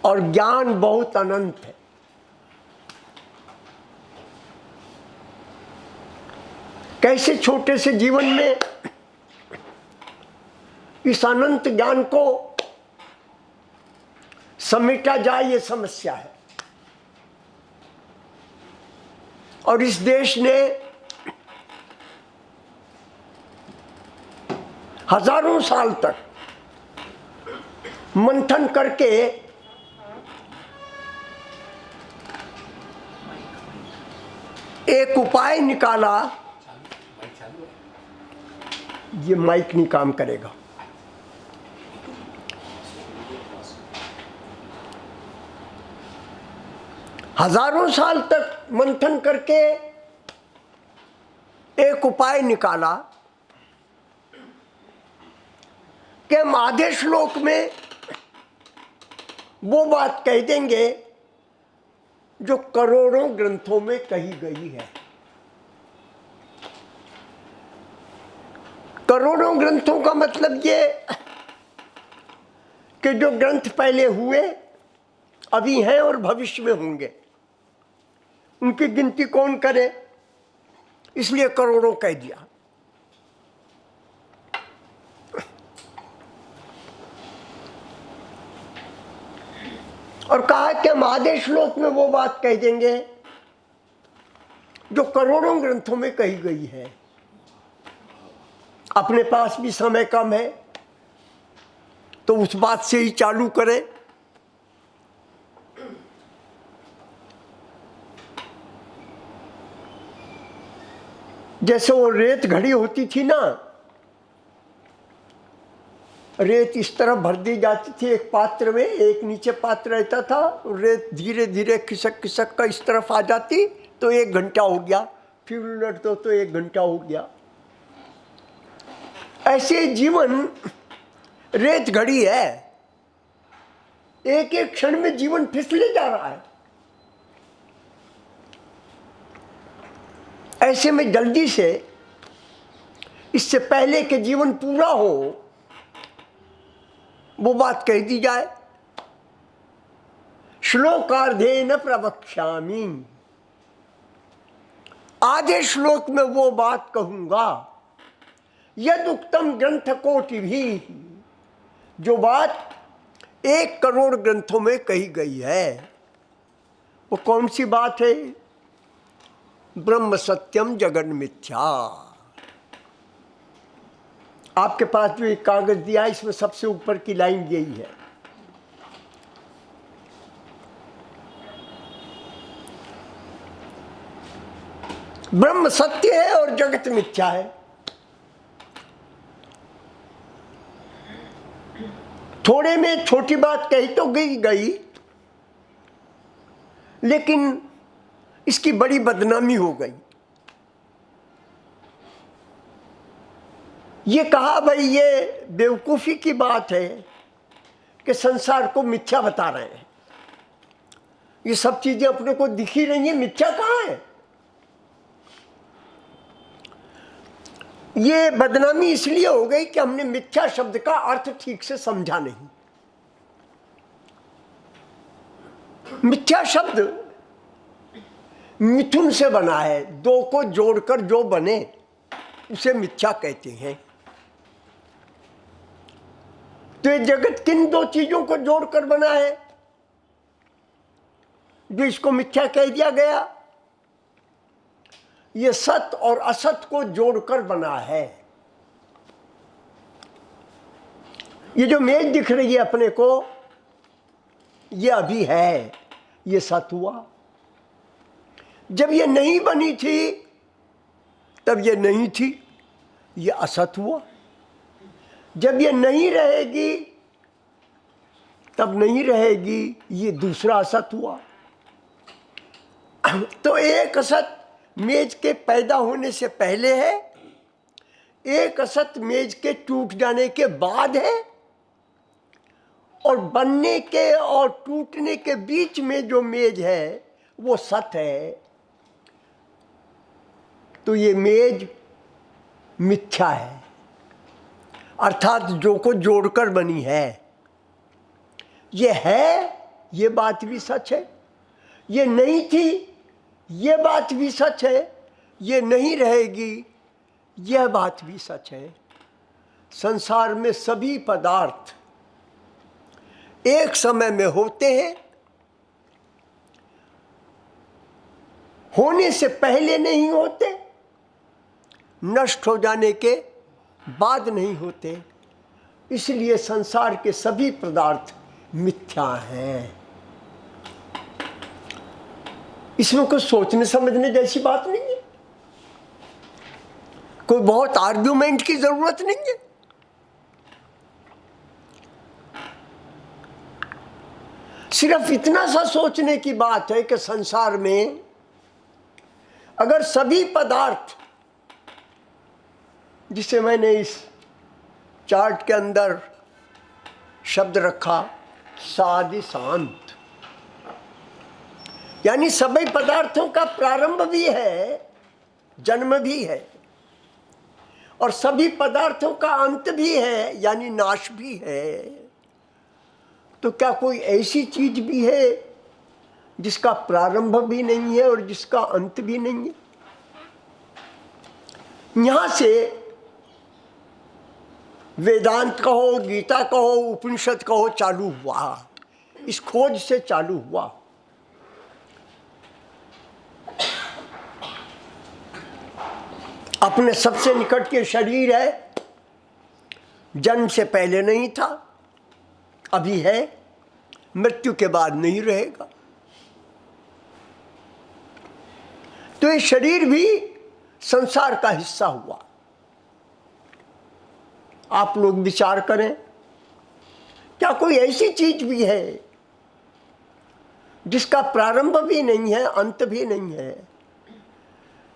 और ज्ञान बहुत अनंत है। कैसे छोटे से जीवन में इस अनंत ज्ञान को समेटा जाए, ये समस्या है। और इस देश ने हजारों साल तक मंथन करके एक उपाय निकाला। ये माइक नहीं काम करेगा। हजारों साल तक मंथन करके एक उपाय निकाला कि हम आधे श्लोक में वो बात कह देंगे जो करोड़ों ग्रंथों में कही गई है। करोड़ों ग्रंथों का मतलब ये कि जो ग्रंथ पहले हुए, अभी हैं और भविष्य में होंगे, उनकी गिनती कौन करे, इसलिए करोड़ों कह दिया। और कहा कि हम आधे श्लोक में वो बात कह देंगे जो करोड़ों ग्रंथों में कही गई है। अपने पास भी समय कम है तो उस बात से ही चालू करें। जैसे वो रेत घड़ी होती थी ना, रेत इस तरह भर दी जाती थी एक पात्र में, एक नीचे पात्र रहता था, रेत धीरे धीरे खिसक खिसक कर इस तरफ आ जाती तो 1 घंटा हो गया, फिर उलट दो तो 1 घंटा हो गया। ऐसे जीवन रेत घड़ी है, एक एक क्षण में जीवन फिसले जा रहा है। ऐसे में जल्दी से, इससे पहले कि जीवन पूरा हो, वो बात कह दी जाए। श्लोकार्धेन प्रवक्ष्यामि, आधे श्लोक में वो बात कहूंगा। यदुक्तम ग्रंथ कोटि भी, जो बात 1 करोड़ ग्रंथों में कही गई है। वो कौन सी बात है? ब्रह्म सत्यम जगन मिथ्या। आपके पास जो एक कागज दिया है, इसमें सबसे ऊपर की लाइन यही है। ब्रह्म सत्य है और जगत मिथ्या है। थोड़े में छोटी बात कही तो गई, लेकिन इसकी बड़ी बदनामी हो गई। ये कहा भाई ये बेवकूफ़ी की बात है कि संसार को मिथ्या बता रहे हैं। ये सब चीजें अपने को दिख ही रही हैं, मिथ्या कहाँ है? ये बदनामी इसलिए हो गई कि हमने मिथ्या शब्द का अर्थ ठीक से समझा नहीं। मिथ्या शब्द मिथुन से बना है, 2 को जोड़कर जो बने उसे मिथ्या कहते हैं। तो ये जगत किन 2 चीजों को जोड़कर बना है जो इसको मिथ्या कह दिया गया? ये सत और असत को जोड़कर बना है। ये जो मेज दिख रही है अपने को, ये अभी है, ये सत हुआ। जब ये नहीं बनी थी तब ये नहीं थी, ये असत हुआ। जब ये नहीं रहेगी तब नहीं रहेगी, ये दूसरा असत हुआ। तो एक असत मेज के पैदा होने से पहले है, एक असत मेज के टूट जाने के बाद है, और बनने के और टूटने के बीच में जो मेज है वो सत है। तो ये मेज मिथ्या है, अर्थात जो को जोड़कर बनी है। ये है ये बात भी सच है। ये नहीं थी, ये बात भी सच है। ये नहीं रहेगी, यह बात भी सच है। संसार में सभी पदार्थ एक समय में होते हैं, होने से पहले नहीं होते, नष्ट हो जाने के बाद नहीं होते। इसलिए संसार के सभी पदार्थ मिथ्या हैं। इसमें कुछ सोचने समझने जैसी बात नहीं है, कोई बहुत आर्ग्यूमेंट की जरूरत नहीं है। सिर्फ इतना सा सोचने की बात है कि संसार में अगर सभी पदार्थ, जिसे मैंने इस चार्ट के अंदर शब्द रखा सादि शांत, यानी सभी पदार्थों का प्रारंभ भी है, जन्म भी है, और सभी पदार्थों का अंत भी है, यानी नाश भी है। तो क्या कोई ऐसी चीज भी है जिसका प्रारंभ भी नहीं है और जिसका अंत भी नहीं है? यहां से वेदांत कहो, गीता कहो, उपनिषद कहो चालू हुआ, इस खोज से चालू हुआ। अपने सबसे निकट के शरीर है, जन्म से पहले नहीं था, अभी है, मृत्यु के बाद नहीं रहेगा। तो ये शरीर भी संसार का हिस्सा हुआ। आप लोग विचार करें, क्या कोई ऐसी चीज भी है जिसका प्रारंभ भी नहीं है, अंत भी नहीं है,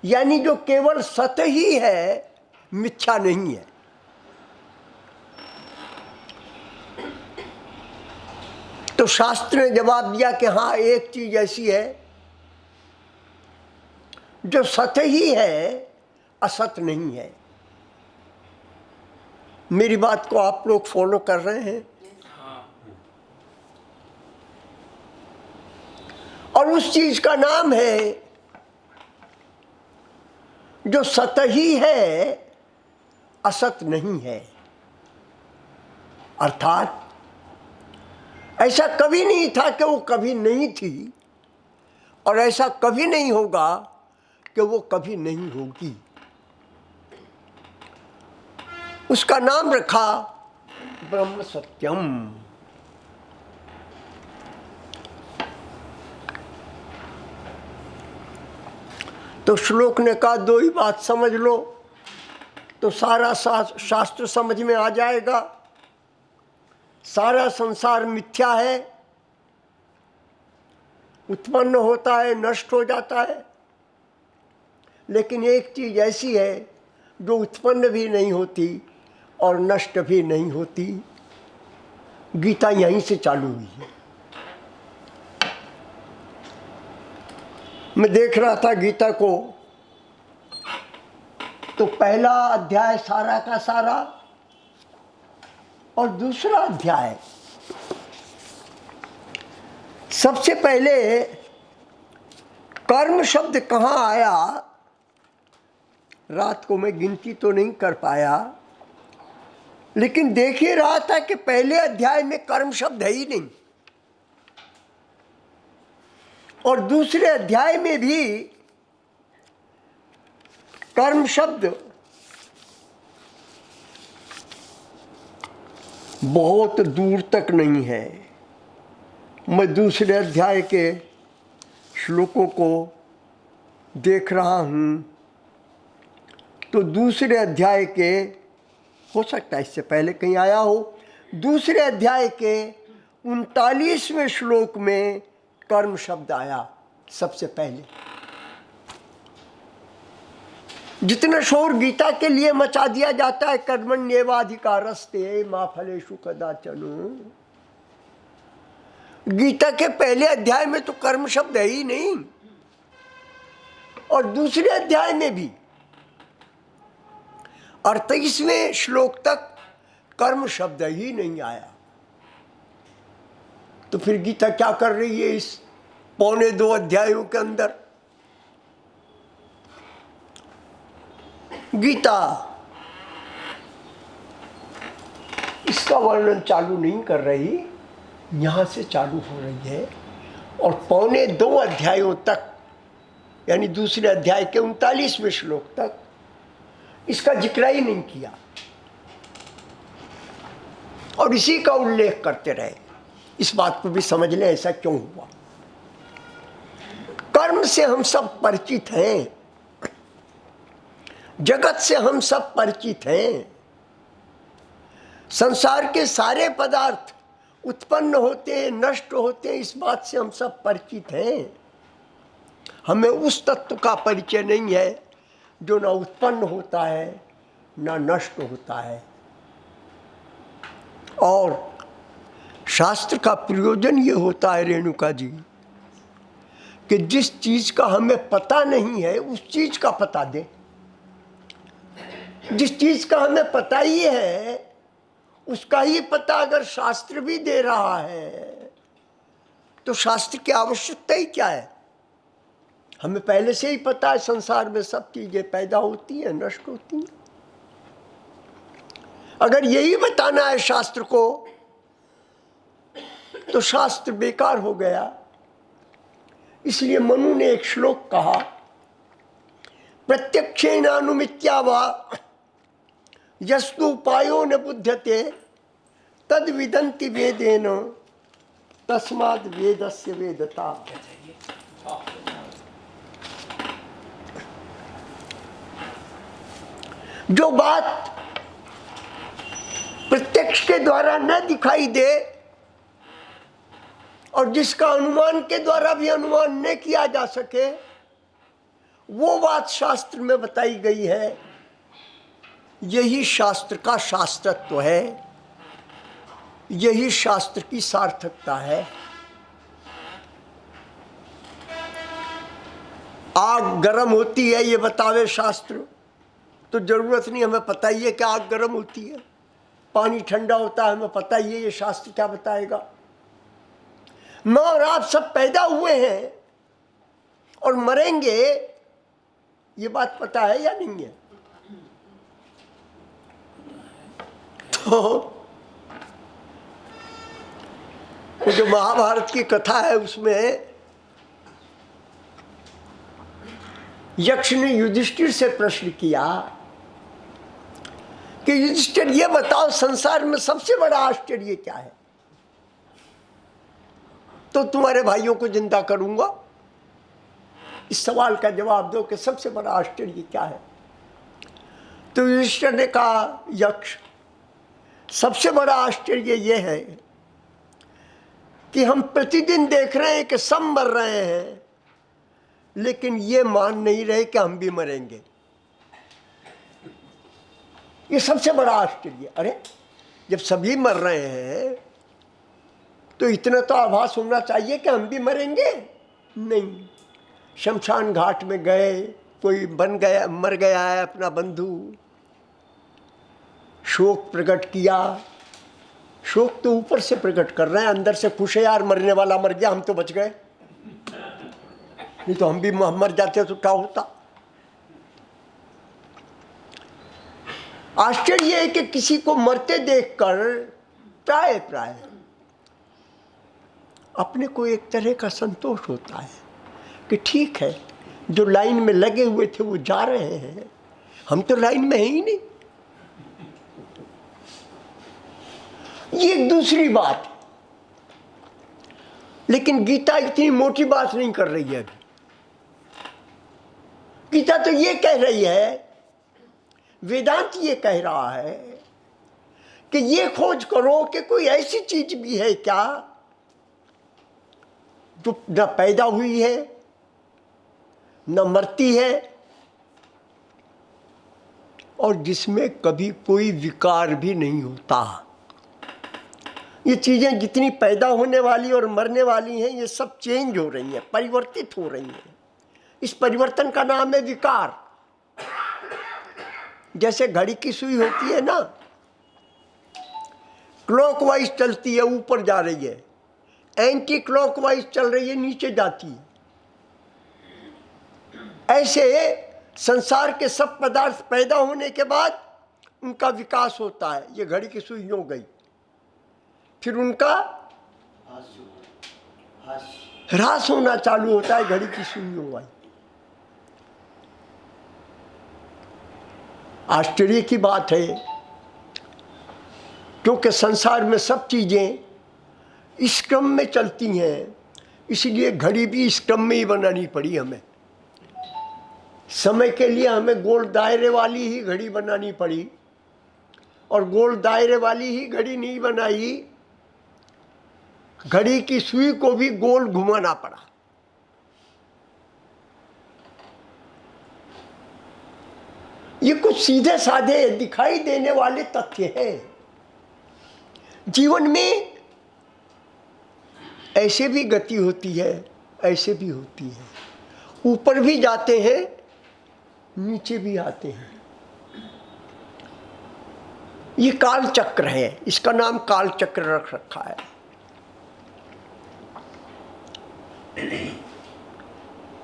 यानी जो केवल सत ही है, मिथ्या नहीं है? तो शास्त्र ने जवाब दिया कि हाँ, एक चीज ऐसी है जो सत ही है, असत नहीं है। मेरी बात को आप लोग फॉलो कर रहे हैं? और उस चीज का नाम है जो सत ही है, असत नहीं है। अर्थात ऐसा कभी नहीं था कि वो कभी नहीं थी, और ऐसा कभी नहीं होगा कि वो कभी नहीं होगी। उसका नाम रखा ब्रह्म सत्यम। तो श्लोक ने कहा दो ही बात समझ लो तो सारा शास्त्र समझ में आ जाएगा। सारा संसार मिथ्या है, उत्पन्न होता है, नष्ट हो जाता है, लेकिन एक चीज ऐसी है जो उत्पन्न भी नहीं होती और नष्ट भी नहीं होती। गीता यहीं से चालू हुई है। मैं देख रहा था गीता को, तो पहला अध्याय सारा का सारा और दूसरा अध्याय, सबसे पहले कर्म शब्द कहाँ आया, रात को मैं गिनती तो नहीं कर पाया, लेकिन देख ही रहा था कि पहले अध्याय में कर्म शब्द है ही नहीं, और दूसरे अध्याय में भी कर्म शब्द बहुत दूर तक नहीं है। मैं दूसरे अध्याय के श्लोकों को देख रहा हूँ, तो दूसरे अध्याय के, हो सकता है इससे पहले कहीं आया हो, दूसरे अध्याय के 39वें श्लोक में कर्म शब्द आया सबसे पहले। जितना शोर गीता के लिए मचा दिया जाता है, कर्मण्येवाधिकारस्ते मा फलेषु कदाचन, गीता के पहले अध्याय में तो कर्म शब्द है ही नहीं, और दूसरे अध्याय में भी 38वें श्लोक तक कर्म शब्द ही नहीं आया। तो फिर गीता क्या कर रही है इस पौने 2 अध्यायों के अंदर? गीता इसका वर्णन चालू नहीं कर रही, यहां से चालू हो रही है और पौने 2 अध्यायों तक, यानी दूसरे अध्याय के 39वें श्लोक तक इसका जिक्र ही नहीं किया और इसी का उल्लेख करते रहे। इस बात को भी समझ लें ऐसा क्यों हुआ। कर्म से हम सब परिचित हैं, जगत से हम सब परिचित हैं, संसार के सारे पदार्थ उत्पन्न होते हैं, नष्ट होते हैं, इस बात से हम सब परिचित हैं। हमें उस तत्व का परिचय नहीं है जो ना उत्पन्न होता है ना नष्ट होता है। और शास्त्र का प्रयोजन ये होता है रेणुका जी कि जिस चीज का हमें पता नहीं है उस चीज का पता दे। जिस चीज का हमें पता ही है उसका ही पता अगर शास्त्र भी दे रहा है तो शास्त्र की आवश्यकता ही क्या है? हमें पहले से ही पता है संसार में सब चीजें पैदा होती हैं, नष्ट होती हैं। अगर यही बताना है शास्त्र को तो शास्त्र बेकार हो गया। इसलिए मनु ने एक श्लोक कहा, प्रत्यक्षेन अनुमित्या वा यस्तु उपायो न बुध्यते तद विदन्ति वेदेन तस्माद् वेदस्य वेदता। जो बात प्रत्यक्ष के द्वारा न दिखाई दे और जिसका अनुमान के द्वारा भी अनुमान न किया जा सके, वो बात शास्त्र में बताई गई है। यही शास्त्र का शास्त्रत्व है, यही शास्त्र की सार्थकता है। आग गर्म होती है ये बतावे शास्त्र, तो जरूरत नहीं, हमें पता ही है कि आग गर्म होती है। पानी ठंडा होता है, हमें पता ही है ये शास्त्र क्या बताएगा। मैं और आप सब पैदा हुए हैं और मरेंगे, ये बात पता है या नहीं है? तो वो जो महाभारत की कथा है उसमें यक्ष ने युधिष्ठिर से प्रश्न किया कि युधिष्ठिर ये बताओ संसार में सबसे बड़ा आश्चर्य क्या है, तो तुम्हारे भाइयों को जिंदा करूंगा। इस सवाल का जवाब दो कि सबसे बड़ा आश्चर्य क्या है। तो युधिष्ठिर ने कहा, यक्ष सबसे बड़ा आश्चर्य ये है कि हम प्रतिदिन देख रहे हैं कि सब मर रहे हैं लेकिन ये मान नहीं रहे कि हम भी मरेंगे। ये सबसे बड़ा आश्चर्य। अरे जब सभी मर रहे हैं तो इतना तो आभास होना चाहिए कि हम भी मरेंगे। नहीं, शमशान घाट में गए, कोई मर गया है अपना बंधु, शोक प्रकट किया। शोक तो ऊपर से प्रकट कर रहे हैं, अंदर से खुश है, यार मरने वाला मर गया, हम तो बच गए, नहीं तो हम भी मर जाते तो क्या होता। आश्चर्य है कि किसी को मरते देखकर प्राय अपने को एक तरह का संतोष होता है कि ठीक है, जो लाइन में लगे हुए थे वो जा रहे हैं, हम तो लाइन में है ही नहीं। ये एक दूसरी बात। लेकिन गीता इतनी मोटी बात नहीं कर रही है अभी। गीता तो ये कह रही है, वेदांत ये कह रहा है कि ये खोज करो कि कोई ऐसी चीज भी है क्या जो न पैदा हुई है न मरती है और जिसमें कभी कोई विकार भी नहीं होता। ये चीजें जितनी पैदा होने वाली और मरने वाली हैं, ये सब चेंज हो रही हैं, परिवर्तित हो रही हैं। इस परिवर्तन का नाम है विकार। जैसे घड़ी की सुई होती है ना, क्लॉकवाइज चलती है, ऊपर जा रही है, एंटी क्लॉकवाइज चल रही है, नीचे जाती है। ऐसे संसार के सब पदार्थ पैदा होने के बाद उनका विकास होता है। ये घड़ी की सुई यूं गई, फिर उनका ह्रास होना चालू होता है, घड़ी की सुई यूं आई। आश्चर्य की बात है, क्योंकि संसार में सब चीजें इस क्रम में चलती हैं, इसलिए घड़ी भी इस क्रम में ही बनानी पड़ी हमें। समय के लिए हमें गोल दायरे वाली ही घड़ी बनानी पड़ी, और गोल दायरे वाली ही घड़ी नहीं बनाई, घड़ी की सुई को भी गोल घुमाना पड़ा। ये कुछ सीधे साधे दिखाई देने वाले तथ्य हैं। जीवन में ऐसे भी गति होती है, ऐसे भी होती है, ऊपर भी जाते हैं, नीचे भी आते हैं। ये काल चक्र है, इसका नाम काल चक्र रख रखा है।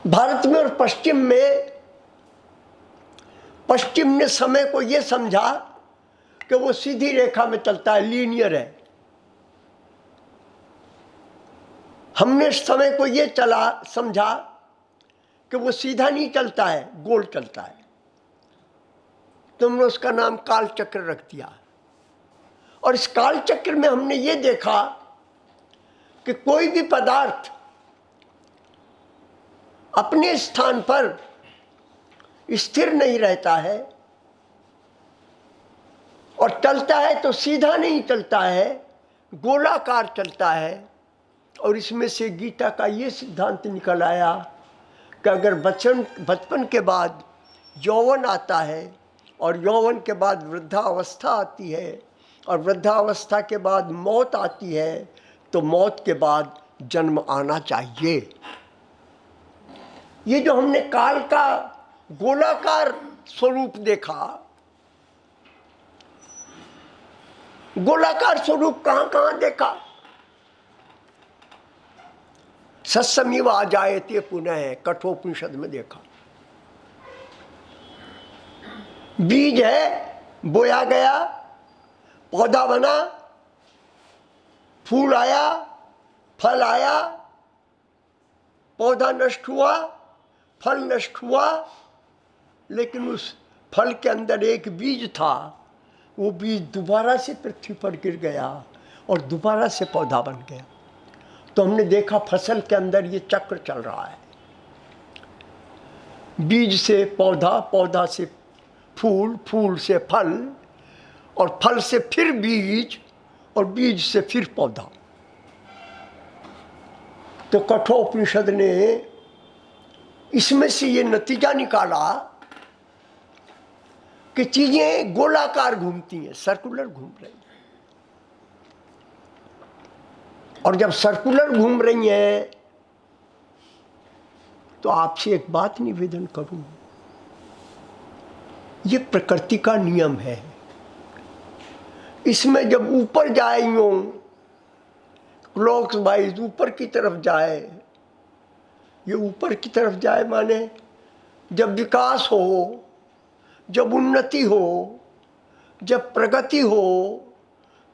भारत में और पश्चिम में, पश्चिम ने समय को यह समझा कि वो सीधी रेखा में चलता है, लीनियर है। हमने समय को यह समझा कि वो सीधा नहीं चलता है, गोल चलता है। तो हमने उसका नाम काल चक्र रख दिया। और इस काल चक्र में हमने ये देखा कि कोई भी पदार्थ अपने स्थान पर स्थिर नहीं रहता है, और चलता है तो सीधा नहीं चलता है, गोलाकार चलता है। और इसमें से गीता का ये सिद्धांत निकल आया कि अगर बचपन के बाद यौवन आता है, और यौवन के बाद वृद्धावस्था आती है, और वृद्धावस्था के बाद मौत आती है, तो मौत के बाद जन्म आना चाहिए। ये जो हमने काल का गोलाकार स्वरूप देखा, गोलाकार स्वरूप कहां कहां देखा? सत्समीव आ जाए ते पुनः, कठोपनिषद में देखा। बीज है, बोया गया, पौधा बना, फूल आया, फल आया, पौधा नष्ट हुआ, फल नष्ट हुआ, लेकिन उस फल के अंदर एक बीज था। वो बीज दोबारा से पृथ्वी पर गिर गया और दोबारा से पौधा बन गया। तो हमने देखा फसल के अंदर ये चक्र चल रहा है, बीज से पौधा, पौधा से फूल, फूल से फल, और फल से फिर बीज, और बीज से फिर पौधा। तो कठोपनिषद ने इसमें से ये नतीजा निकाला कि चीजें गोलाकार घूमती हैं, सर्कुलर घूम रही हैं। और जब सर्कुलर घूम रही हैं, तो आपसे एक बात निवेदन करूं, ये प्रकृति का नियम है। इसमें जब ऊपर जाए, यूं क्लॉकवाइज ऊपर की तरफ जाए, ये ऊपर की तरफ जाए माने जब विकास हो, जब उन्नति हो, जब प्रगति हो,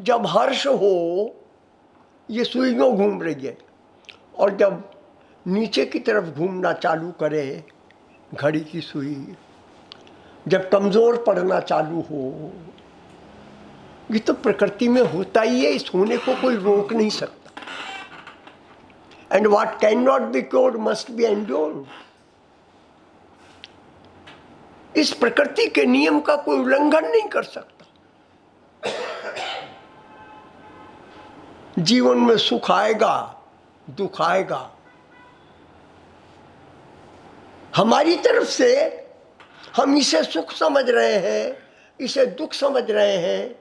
जब हर्ष हो, ये सुइयों घूम रही है। और जब नीचे की तरफ घूमना चालू करे घड़ी की सुई, जब कमजोर पड़ना चालू हो, ये तो प्रकृति में होता ही है, इस होने को कोई रोक नहीं सकता। And what can not be cured must be endured. इस प्रकृति के नियम का कोई उल्लंघन नहीं कर सकता। जीवन में सुख आएगा, दुख आएगा, हमारी तरफ से हम इसे सुख समझ रहे हैं, इसे दुख समझ रहे हैं।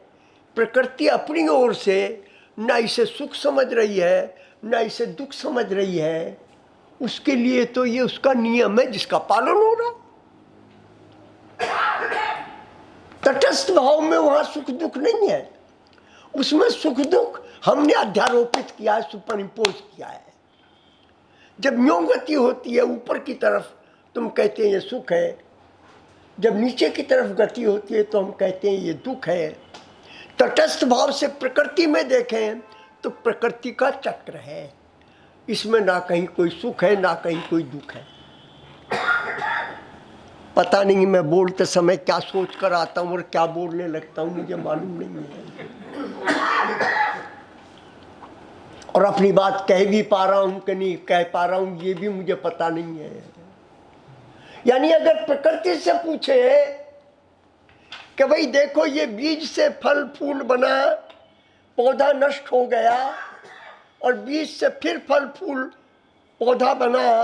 प्रकृति अपनी ओर से ना इसे सुख समझ रही है, ना इसे दुख समझ रही है। उसके लिए तो ये उसका नियम है जिसका पालन हो रहा। तटस्थ भाव में वहां सुख दुख नहीं है। उसमें सुख दुख हमने अध्यारोपित किया है, सुपर इम्पोज किया है। जब यूं गति होती है ऊपर की तरफ तो हम कहते हैं ये सुख है, जब नीचे की तरफ गति होती है तो हम कहते हैं ये दुख है। तटस्थ भाव से प्रकृति में देखें तो प्रकृति का चक्र है, इसमें ना कहीं कोई सुख है ना कहीं कोई दुख है। पता नहीं मैं बोलते समय क्या सोच कर आता हूँ और क्या बोलने लगता हूँ, मुझे मालूम नहीं है। और अपनी बात कह भी पा रहा हूँ कि नहीं कह पा रहा हूँ ये भी मुझे पता नहीं है। यानी अगर प्रकृति से पूछे कि भाई देखो ये बीज से फल फूल बना, पौधा नष्ट हो गया और बीज से फिर फल फूल पौधा बना,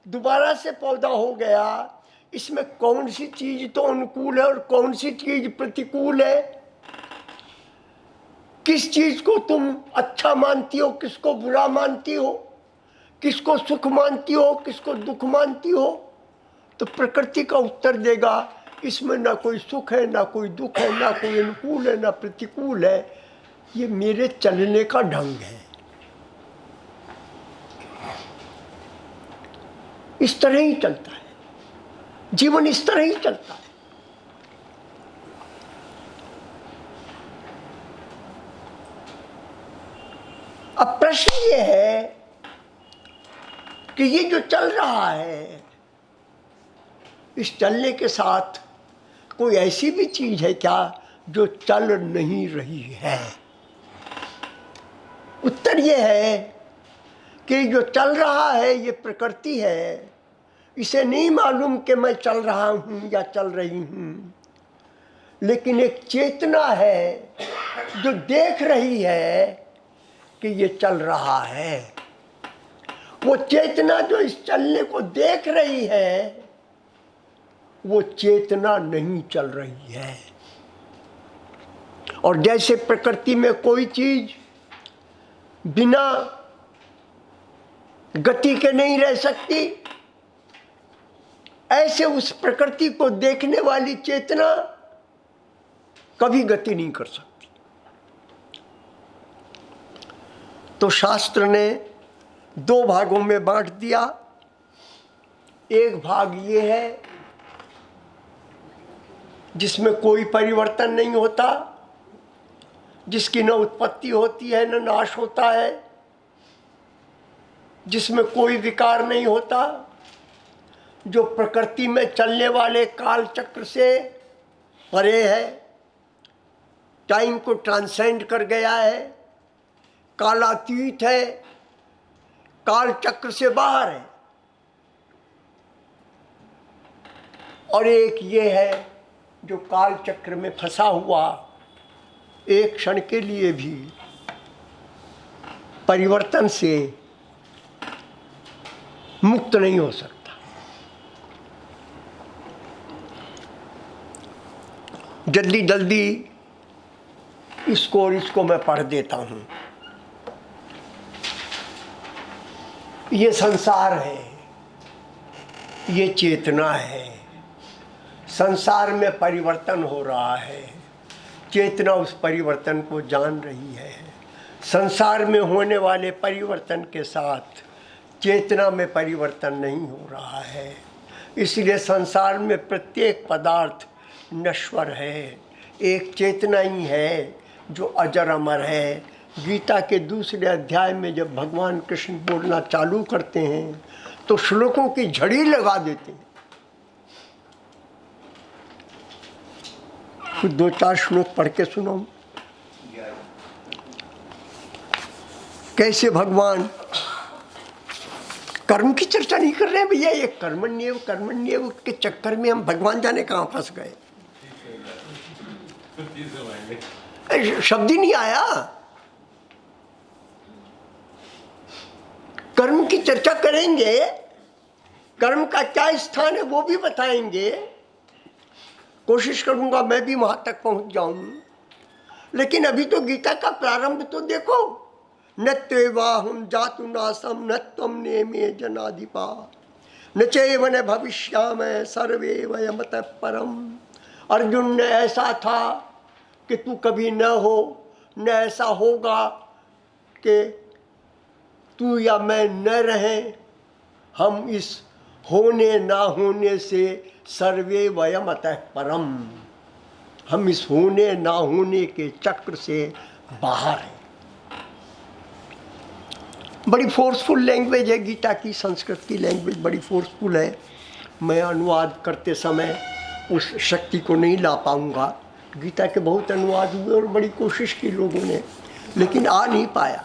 दोबारा से पौधा हो गया, इसमें कौन सी चीज तो अनुकूल है और कौन सी चीज प्रतिकूल है? किस चीज को तुम अच्छा मानती हो, किसको बुरा मानती हो, किसको सुख मानती हो, किसको दुख मानती हो? तो प्रकृति का उत्तर देगा इसमें ना कोई सुख है ना कोई दुख है, ना कोई अनुकूल है ना प्रतिकूल है, ये मेरे चलने का ढंग है। इस तरह ही चलता है जीवन, इस तरह ही चलता है। अब प्रश्न ये है कि ये जो चल रहा है, इस चलने के साथ कोई ऐसी भी चीज है क्या जो चल नहीं रही है? उत्तर ये है कि जो चल रहा है ये प्रकृति है, इसे नहीं मालूम कि मैं चल रहा हूं या चल रही हूं, लेकिन एक चेतना है जो देख रही है कि ये चल रहा है। वो चेतना जो इस चलने को देख रही है, वो चेतना नहीं चल रही है। और जैसे प्रकृति में कोई चीज बिना गति के नहीं रह सकती, ऐसे उस प्रकृति को देखने वाली चेतना कभी गति नहीं कर सकती। तो शास्त्र ने दो भागों में बांट दिया। एक भाग ये है जिसमें कोई परिवर्तन नहीं होता, जिसकी न उत्पत्ति होती है न नाश होता है, जिसमें कोई विकार नहीं होता, जो प्रकृति में चलने वाले काल चक्र से परे है, टाइम को ट्रांसेंड कर गया है, कालातीत है, काल चक्र से बाहर है। और एक ये है जो काल चक्र में फंसा हुआ, एक क्षण के लिए भी परिवर्तन से मुक्त नहीं हो सकता। जल्दी जल्दी इसको और इसको मैं पढ़ देता हूं। ये संसार है, ये चेतना है। संसार में परिवर्तन हो रहा है, चेतना उस परिवर्तन को जान रही है। संसार में होने वाले परिवर्तन के साथ चेतना में परिवर्तन नहीं हो रहा है, इसलिए संसार में प्रत्येक पदार्थ नश्वर है। एक चेतना ही है जो अजर अमर है। गीता के दूसरे अध्याय में जब भगवान कृष्ण बोलना चालू करते हैं तो श्लोकों की झड़ी लगा देते हैं। कुछ दो चार श्लोक पढ़ के सुनो कैसे भगवान कर्म की चर्चा नहीं कर रहे हैं भैया। ये कर्मण्येव के चक्कर में हम भगवान जाने कहाँ फंस गए, शब्द ही नहीं आया। कर्म की चर्चा करेंगे, कर्म का क्या स्थान है वो भी बताएंगे। कोशिश करूंगा मैं भी वहां तक पहुंच जाऊं, लेकिन अभी तो गीता का प्रारंभ तो देखो। न त्वेवाहं जातु नासम न त्वं नेमे जनाधिपा न चैव न भविष्यामि सर्वे वयमतः परम। अर्जुन ने ऐसा था कि तू कभी न हो न ऐसा होगा कि तू या मैं न रहें। हम इस होने ना होने से सर्वे वयम अतः परम, हम इस होने ना होने के चक्र से बाहर हैं। बड़ी फोर्सफुल लैंग्वेज है गीता की, संस्कृत की लैंग्वेज बड़ी फोर्सफुल है। मैं अनुवाद करते समय उस शक्ति को नहीं ला पाऊंगा। गीता के बहुत अनुवाद हुए और बड़ी कोशिश की लोगों ने, लेकिन आ नहीं पाया।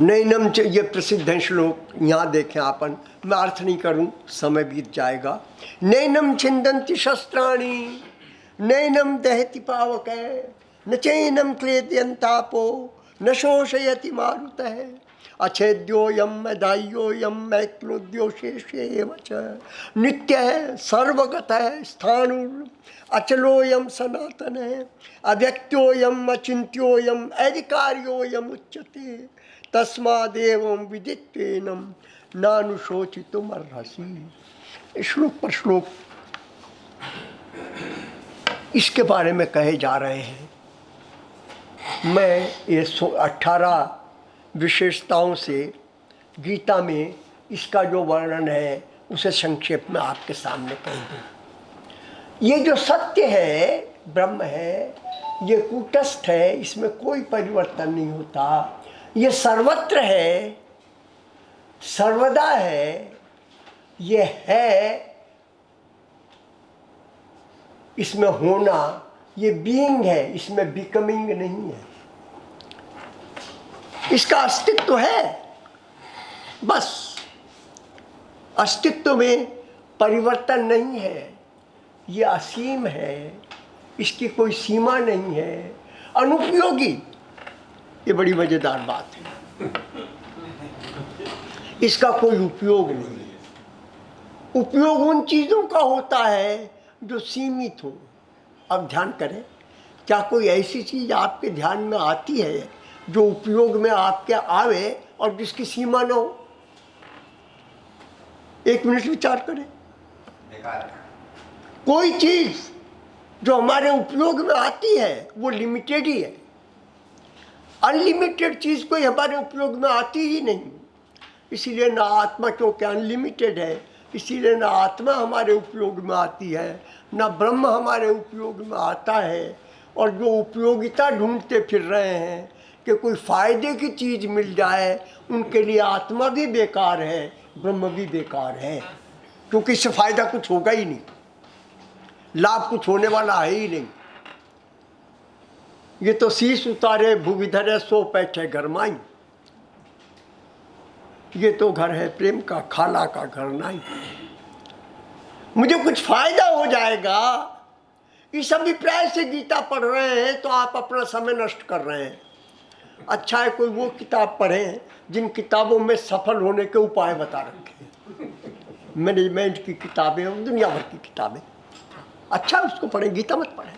नैनम च, ये प्रसिद्ध है श्लोक, यहाँ देखें आपन, मैं अर्थ नहीं करूं, समय बीत जाएगा। नैनम छिंदन्ति शस्त्राणि नैनम दहति पावकः न चैनम क्लेदयन्तापो न शोषयति मारुतः अच्छेद्योऽयं दाह्योऽयं मैक्लोद्यो शेषे एव च नित्यः सर्वगतः स्थाणुर् अचलोऽयं सनातनः अव्यक्तोऽयम् अचिन्त्योऽयम् अविकार्योऽयम् उच्यते तस्मादेवं विदित्वेनं नानुशोचितुमर्हसि। श्लोक पर श्लोक इसके बारे में कहे जा रहे हैं। मैं ये 18 विशेषताओं से गीता में इसका जो वर्णन है उसे संक्षेप में आपके सामने कह दूँ। ये जो सत्य है, ब्रह्म है, ये कूटस्थ है, इसमें कोई परिवर्तन नहीं होता। ये सर्वत्र है, सर्वदा है, ये है, इसमें होना, ये बीइंग है, इसमें बिकमिंग नहीं है। इसका अस्तित्व है, बस अस्तित्व में परिवर्तन नहीं है। ये असीम है, इसकी कोई सीमा नहीं है, अनुपयोगी। ये बड़ी मजेदार बात है, इसका कोई उपयोग नहीं है। उपयोग उन चीज़ों का होता है जो सीमित हो। अब ध्यान करें, क्या कोई ऐसी चीज़ आपके ध्यान में आती है जो उपयोग में आपके आवे और जिसकी सीमा न हो? एक मिनट विचार करें। कोई चीज़ जो हमारे उपयोग में आती है वो लिमिटेड ही है। अनलिमिटेड चीज़ कोई हमारे उपयोग में आती ही नहीं। इसीलिए ना आत्मा क्योंकि अनलिमिटेड है, इसीलिए ना आत्मा हमारे उपयोग में आती है, ना ब्रह्म हमारे उपयोग में आता है। और जो उपयोगिता ढूंढते फिर रहे हैं कि कोई फ़ायदे की चीज़ मिल जाए, उनके लिए आत्मा भी बेकार है, ब्रह्म भी बेकार है, क्योंकि इससे फ़ायदा कुछ होगा ही नहीं, लाभ कुछ होने वाला है ही नहीं। ये तो शीश उतारे भूविधरे सो बैठे घर माई, ये तो घर है प्रेम का, खाला का घर नहीं। मुझे कुछ फायदा हो जाएगा, इस अभिप्राय से गीता पढ़ रहे हैं तो आप अपना समय नष्ट कर रहे हैं। अच्छा है कोई वो किताब पढ़ें जिन किताबों में सफल होने के उपाय बता रखे हैं। मैनेजमेंट की किताबें और दुनिया भर की किताबें, अच्छा उसको पढ़ें, गीता मत पढ़ें।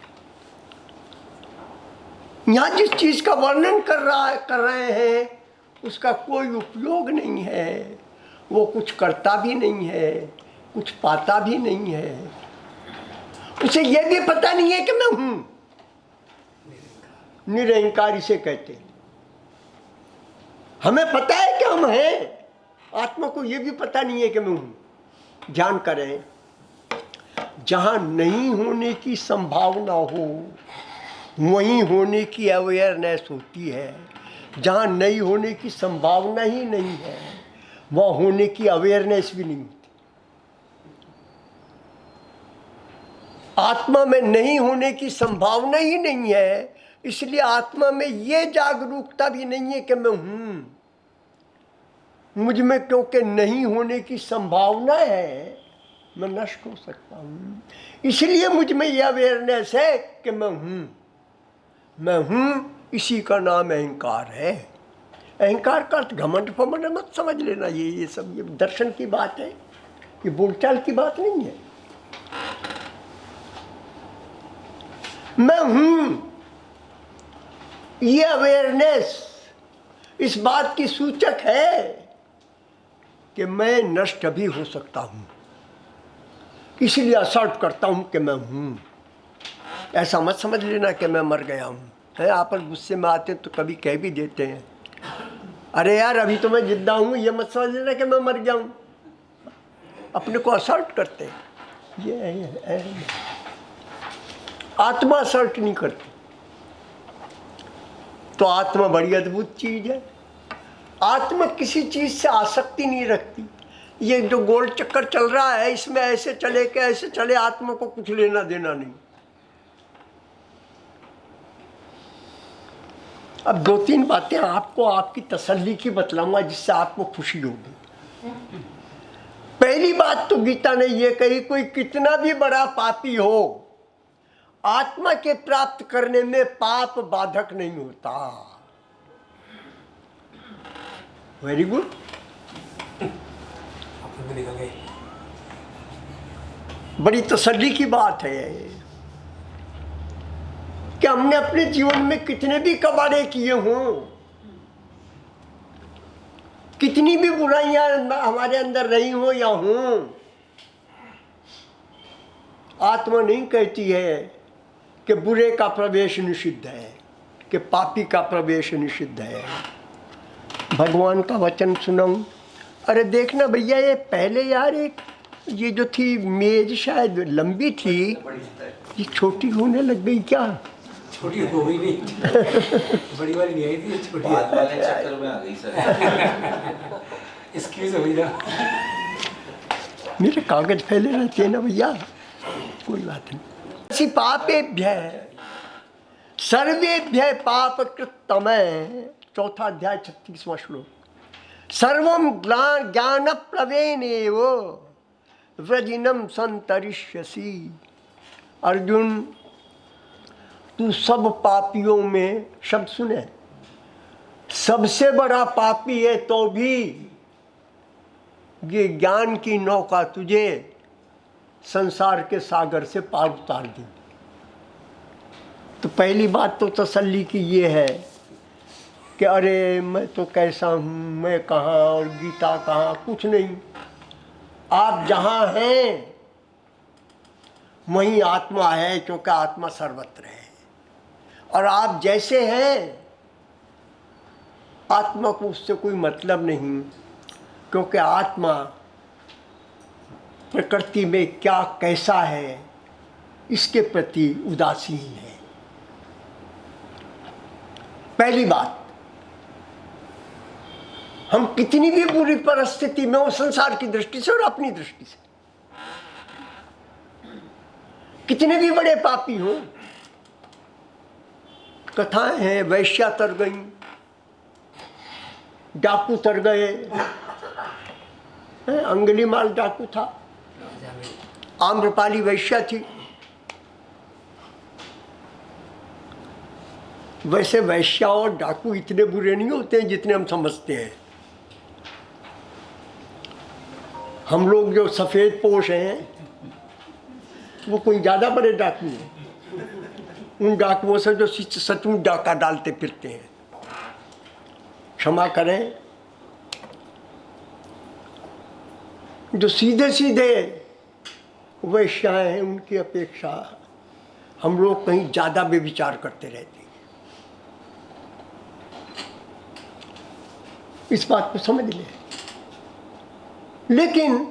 यहाँ जिस चीज़ का वर्णन कर रहे हैं उसका कोई उपयोग नहीं है, वो कुछ करता भी नहीं है, कुछ पाता भी नहीं है, उसे यह भी पता नहीं है कि मैं हूं। निरहंकार इसे कहते हैं। हमें पता है कि हम हैं, आत्मा को यह भी पता नहीं है कि मैं हूं। ध्यान करें, जहां नहीं होने की संभावना हो वहीं होने की अवेयरनेस होती है। जहाँ नहीं होने की संभावना ही नहीं है वहाँ होने की अवेयरनेस भी नहीं होती। आत्मा में नहीं होने की संभावना ही नहीं है, इसलिए आत्मा में ये जागरूकता भी नहीं है कि मैं हूँ। मुझ में क्योंकि नहीं होने की संभावना है, मैं नष्ट हो सकता हूँ, इसलिए मुझ में यह अवेयरनेस है कि मैं हूँ। मैं हूँ, इसी का नाम अहंकार है। अहंकार का अर्थ घमंड फमंड मत समझ लेना, ये सब ये दर्शन की बात है, ये बोलचाल की बात नहीं है। मैं हूँ, ये अवेयरनेस इस बात की सूचक है कि मैं नष्ट भी हो सकता हूँ। इसलिए असर्ट करता हूँ कि मैं हूँ। ऐसा मत समझ लेना कि मैं मर गया हूँ। है आप गुस्से में आते तो कभी कह भी देते हैं, अरे यार अभी तो मैं जिंदा हूँ, ये मत समझ लेना कि मैं मर गया हूँ। अपने को असर्ट करते हैं, ये आत्मा असर्ट नहीं करती। तो आत्मा बड़ी अद्भुत चीज है। आत्मा किसी चीज से आसक्ति नहीं रखती। ये जो गोल चक्कर चल रहा है, इसमें ऐसे चले के ऐसे चले, आत्मा को कुछ लेना देना नहीं। अब 2-3 बातें आपको आपकी तसल्ली की बतलाऊंगा जिससे आपको खुशी होगी। पहली बात तो गीता ने ये कही, कोई कितना भी बड़ा पापी हो, आत्मा के प्राप्त करने में पाप बाधक नहीं होता। Very good. बड़ी तसल्ली की बात है कि हमने अपने जीवन में कितने भी कबाड़े किए हों, कितनी भी बुराइयां हमारे अंदर रही हो या हों, आत्मा नहीं कहती है कि बुरे का प्रवेश निषिद्ध है, कि पापी का प्रवेश निषिद्ध है। भगवान का वचन सुनाऊं? अरे देखना भैया, ये पहले यार एक ये जो थी मेज शायद लंबी थी, ये छोटी होने लग गई क्या? छोटी हो गई नहीं, बड़ी वाली नहीं आई थी, छोटी वाले चक्कर में आ गई सर। एक्सक्यूज हो गया। मेरे कागज फैले रहते हैं ना भैया, कोई बात नहीं। पापेभ्यः सर्वेभ्यः पाप कृतमः, चौथा अध्याय 36वां श्लोक। सर्वं ज्ञान प्लवेनेव व्रजिनम संतरिष्यसि। अर्जुन, तू सब पापियों में, शब्द सुने, सबसे बड़ा पापी है, तो भी ये ज्ञान की नौका तुझे संसार के सागर से पार उतार दी। तो पहली बात तो तसल्ली की ये है कि अरे मैं तो कैसा हूँ, मैं कहाँ और गीता कहाँ, कुछ नहीं। आप जहाँ हैं वहीं आत्मा है, क्योंकि आत्मा सर्वत्र है। और आप जैसे हैं, आत्मा को उससे कोई मतलब नहीं, क्योंकि आत्मा प्रकृति में क्या कैसा है इसके प्रति उदासीन है। पहली बात, हम कितनी भी बुरी परिस्थिति में हो, संसार की दृष्टि से और अपनी दृष्टि से, कितने भी बड़े पापी हो, कथाएं हैं, वैश्या तर गई, डाकू तर गए, अंगुलीमाल डाकू था, आम्रपाली वैश्या थी। वैसे वैश्या और डाकू इतने बुरे नहीं होते हैं जितने हम समझते हैं। हम लोग जो सफ़ेद पोश हैं वो कोई ज़्यादा बड़े डाकू हैं उन डाकुओं से जो सचमुच डाका डालते फिरते हैं। क्षमा करें, जो सीधे सीधे वैश्याएँ हैं उनकी अपेक्षा हम लोग कहीं ज़्यादा बेविचार करते रहते हैं। इस बात को समझ लें। लेकिन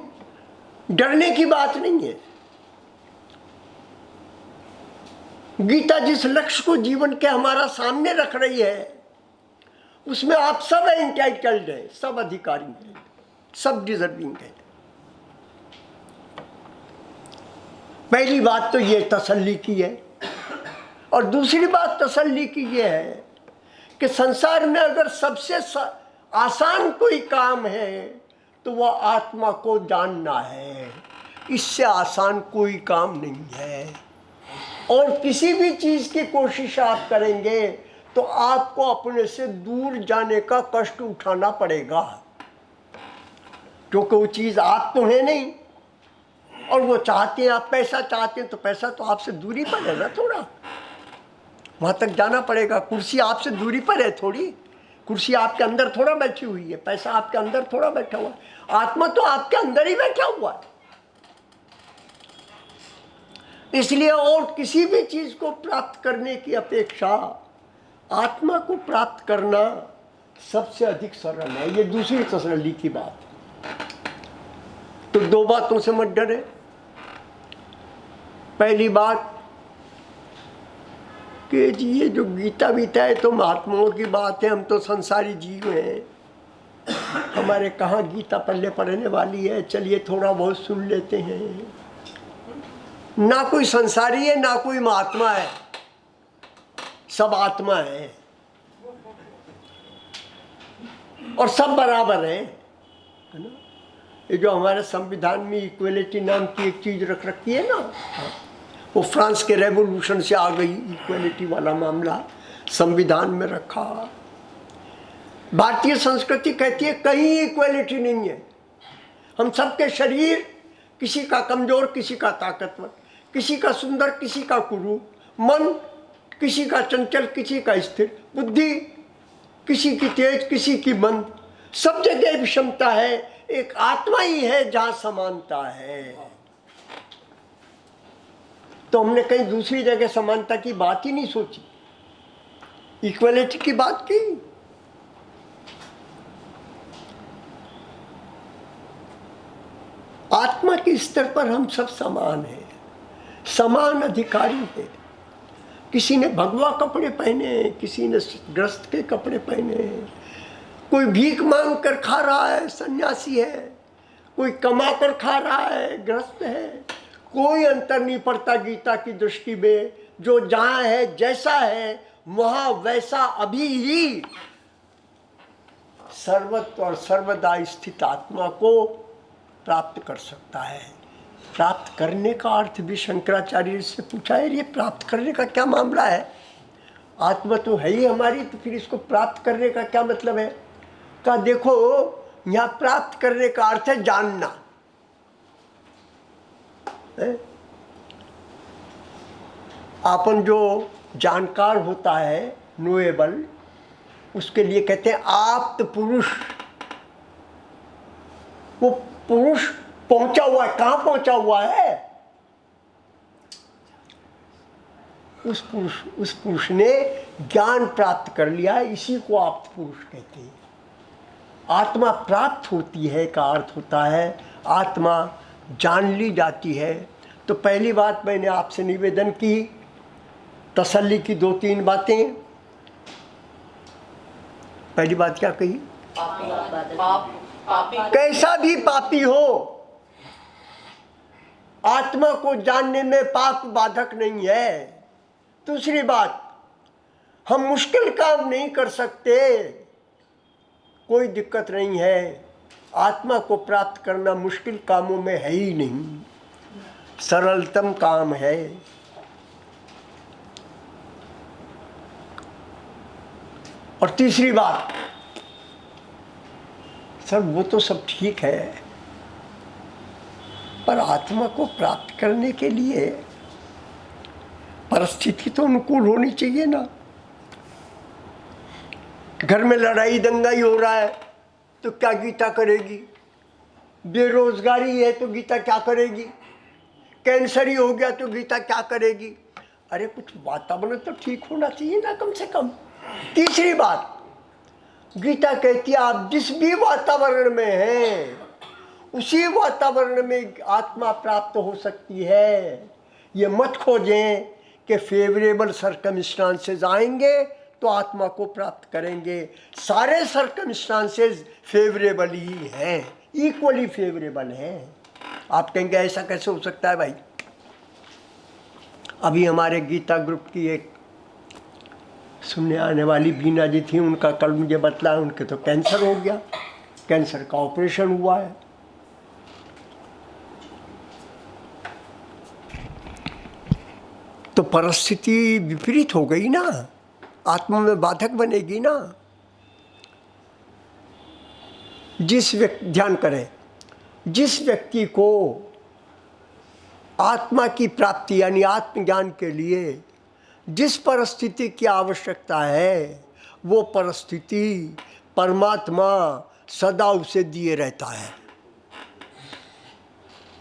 डरने की बात नहीं है। गीता जिस लक्ष्य को जीवन के हमारा सामने रख रही है, उसमें आप सब एंटाइटल्ड है, सब अधिकारी हैं, सब डिजर्विंग है। पहली बात तो ये तसल्ली की है। और दूसरी बात तसल्ली की ये है कि संसार में अगर सबसे आसान कोई काम है तो वह आत्मा को जानना है। इससे आसान कोई काम नहीं है। और किसी भी चीज़ की कोशिश आप करेंगे तो आपको अपने से दूर जाने का कष्ट उठाना पड़ेगा, क्योंकि वो चीज़ आप तो है नहीं। और वो चाहते हैं, आप पैसा चाहते हैं तो पैसा तो आपसे दूरी पर है ना, थोड़ा वहाँ तक जाना पड़ेगा। कुर्सी आपसे दूरी पर है थोड़ी, कुर्सी आपके अंदर थोड़ा बैठी हुई है, पैसा आपके अंदर थोड़ा बैठा हुआ है। आत्मा तो आपके अंदर ही बैठा हुआ है। इसलिए और किसी भी चीज को प्राप्त करने की अपेक्षा आत्मा को प्राप्त करना सबसे अधिक सरल है। ये दूसरी तसल्ली की बात है। तो दो बातों से मत डरे। पहली बात कि जी ये जो गीता वीता है तो महात्माओं की बात है, हम तो संसारी जीव हैं, हमारे कहाँ गीता पल्ले पड़ने वाली है, चलिए थोड़ा बहुत सुन लेते हैं। ना कोई संसारी है ना कोई महात्मा है, सब आत्मा है और सब बराबर है ना। ये जो हमारे संविधान में इक्वलिटी नाम की एक चीज रख रखी है ना, वो फ्रांस के रेवोल्यूशन से आ गई। इक्वलिटी वाला मामला संविधान में रखा। भारतीय संस्कृति कहती है कहीं इक्वलिटी नहीं है। हम सबके शरीर, किसी का कमजोर किसी का ताकतवर, किसी का सुंदर किसी का कुरूप, मन किसी का चंचल किसी का स्थिर, बुद्धि किसी की तेज किसी की मंद, सब जगह विषमता है। एक आत्मा ही है जहां समानता है। तो हमने कहीं दूसरी जगह समानता की बात ही नहीं सोची, इक्वलिटी की बात की। आत्मा के स्तर पर हम सब समान हैं, समान अधिकारी हैं। किसी ने भगवा कपड़े पहने, किसी ने ग्रस्त के कपड़े पहने, कोई भीख मांग कर खा रहा है सन्यासी है, कोई कमा कर खा रहा है ग्रस्त है। कोई अंतर नहीं पड़ता गीता की दृष्टि में। जो जहां है जैसा है वहां वैसा अभी ही सर्वत्र और सर्वदा स्थित आत्मा को प्राप्त कर सकता है। प्राप्त करने का अर्थ भी शंकराचार्य से पूछा है, ये प्राप्त करने का क्या मामला है? आत्मा तो है ही हमारी, तो फिर इसको प्राप्त करने का क्या मतलब है? कहा देखो, यहाँ प्राप्त करने का अर्थ है जानना है? आपन जो जानकार होता है, नोएबल, उसके लिए कहते हैं आप्त पुरुष। वो पुरुष पहुंचा हुआ है, कहां पहुंचा हुआ है? उस पुरुष ने ज्ञान प्राप्त कर लिया है, इसी को आप्त पुरुष कहते हैं। आत्मा प्राप्त होती है का अर्थ होता है आत्मा जान ली जाती है। तो पहली बात मैंने आपसे निवेदन की, तसल्ली की दो तीन बातें। पहली बात क्या कही? कैसा भी पापी हो, आत्मा को जानने में पाप बाधक नहीं है। दूसरी बात, हम मुश्किल काम नहीं कर सकते, कोई दिक्कत नहीं है। आत्मा को प्राप्त करना मुश्किल कामों में है ही नहीं, सरलतम काम है। और तीसरी बात, सर वो तो सब ठीक है, पर आत्मा को प्राप्त करने के लिए परिस्थिति तो अनुकूल होनी चाहिए ना। घर में लड़ाई दंगाई हो रहा है तो क्या गीता करेगी? बेरोजगारी है तो गीता क्या करेगी? कैंसर ही हो गया तो गीता क्या करेगी? अरे कुछ वातावरण तो ठीक होना चाहिए ना कम से कम। तीसरी बात, गीता कहती है आप जिस भी वातावरण में हैं उसी वातावरण में आत्मा प्राप्त हो सकती है। ये मत खोजें कि फेवरेबल सर्कमस्टांसेस आएंगे तो आत्मा को प्राप्त करेंगे। सारे सर्कमस्टांसेस फेवरेबल ही हैं, इक्वली फेवरेबल हैं। आप कहेंगे ऐसा कैसे हो सकता है भाई? अभी हमारे गीता ग्रुप की एक सुनने आने वाली बीना जी थी, उनका कल मुझे बतलाया उनके तो कैंसर हो गया, कैंसर का ऑपरेशन हुआ है। तो परिस्थिति विपरीत हो गई ना, आत्मा में बाधक बनेगी ना। ध्यान करें, जिस व्यक्ति को आत्मा की प्राप्ति यानी आत्मज्ञान के लिए जिस परिस्थिति की आवश्यकता है वो परिस्थिति परमात्मा सदा उसे दिए रहता है।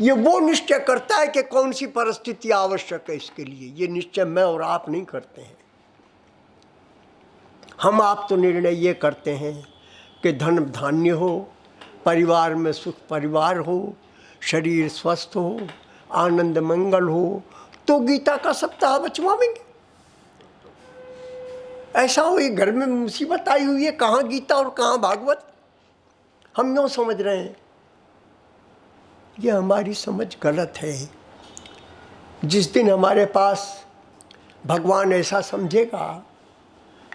ये वो निश्चय करता है कि कौन सी परिस्थिति आवश्यक है इसके लिए। ये निश्चय मैं और आप नहीं करते हैं। हम आप तो निर्णय ये करते हैं कि धन धान्य हो, परिवार में सुख परिवार हो, शरीर स्वस्थ हो, आनंद मंगल हो, तो गीता का सप्ताह बचवाएंगे। ऐसा हो ये घर में मुसीबत आई हुई है, कहाँ गीता और कहाँ भागवत, हम यूँ समझ रहे हैं। ये हमारी समझ गलत है। जिस दिन हमारे पास भगवान ऐसा समझेगा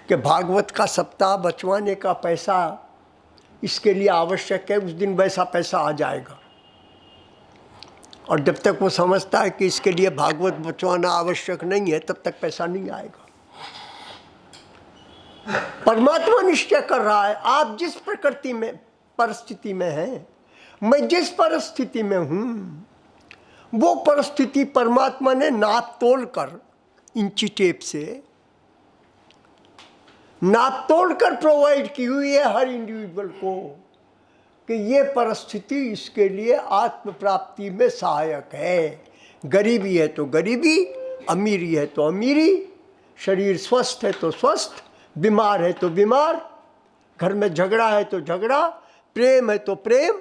कि भागवत का सप्ताह बचवाने का पैसा इसके लिए आवश्यक है, उस दिन वैसा पैसा आ जाएगा। और जब तक वो समझता है कि इसके लिए भागवत बचवाना आवश्यक नहीं है, तब तक पैसा नहीं आएगा। परमात्मा निश्चय कर रहा है, आप जिस प्रकृति में परिस्थिति में हैं, मैं जिस परिस्थिति में हूँ, वो परिस्थिति परमात्मा ने नाप तोल कर इंची टेप से नाप तोल कर प्रोवाइड की हुई है हर इंडिविजुअल को कि ये परिस्थिति इसके लिए आत्म प्राप्ति में सहायक है। गरीबी है तो गरीबी, अमीरी है तो अमीरी, शरीर स्वस्थ है तो स्वस्थ, बीमार है तो बीमार, घर में झगड़ा है तो झगड़ा, प्रेम है तो प्रेम,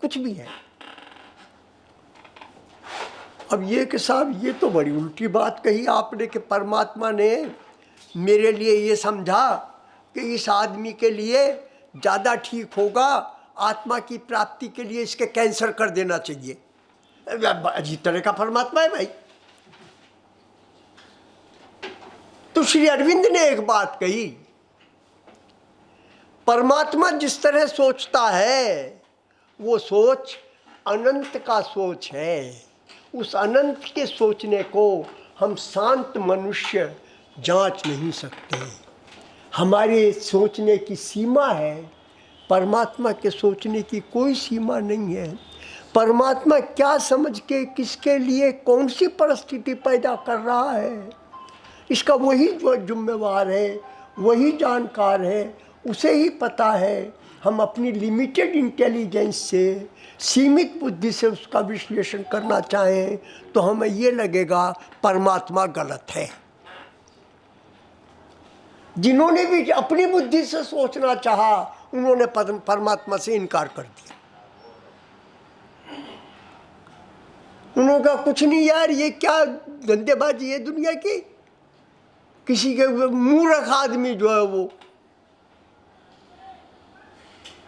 कुछ भी है। अब ये कि साहब ये तो बड़ी उल्टी बात कही आपने कि परमात्मा ने मेरे लिए ये समझा कि इस आदमी के लिए ज़्यादा ठीक होगा आत्मा की प्राप्ति के लिए इसके कैंसर कर देना चाहिए। अजीब तरह का परमात्मा है भाई। तो श्री अरविंद ने एक बात कही, परमात्मा जिस तरह सोचता है वो सोच अनंत का सोच है। उस अनंत के सोचने को हम शांत मनुष्य जांच नहीं सकते। हमारे सोचने की सीमा है, परमात्मा के सोचने की कोई सीमा नहीं है। परमात्मा क्या समझ के किसके लिए कौन सी परिस्थिति पैदा कर रहा है, इसका वही जो जिम्मेवार है, वही जानकार है, उसे ही पता है। हम अपनी लिमिटेड इंटेलिजेंस से, सीमित बुद्धि से उसका विश्लेषण करना चाहें तो हमें ये लगेगा परमात्मा गलत है। जिन्होंने भी अपनी बुद्धि से सोचना चाहा उन्होंने परमात्मा से इनकार कर दिया। उन्होंने कहा कुछ नहीं यार, ये क्या धंधेबाजी है दुनिया की। किसी के मूर्ख आदमी जो है वो,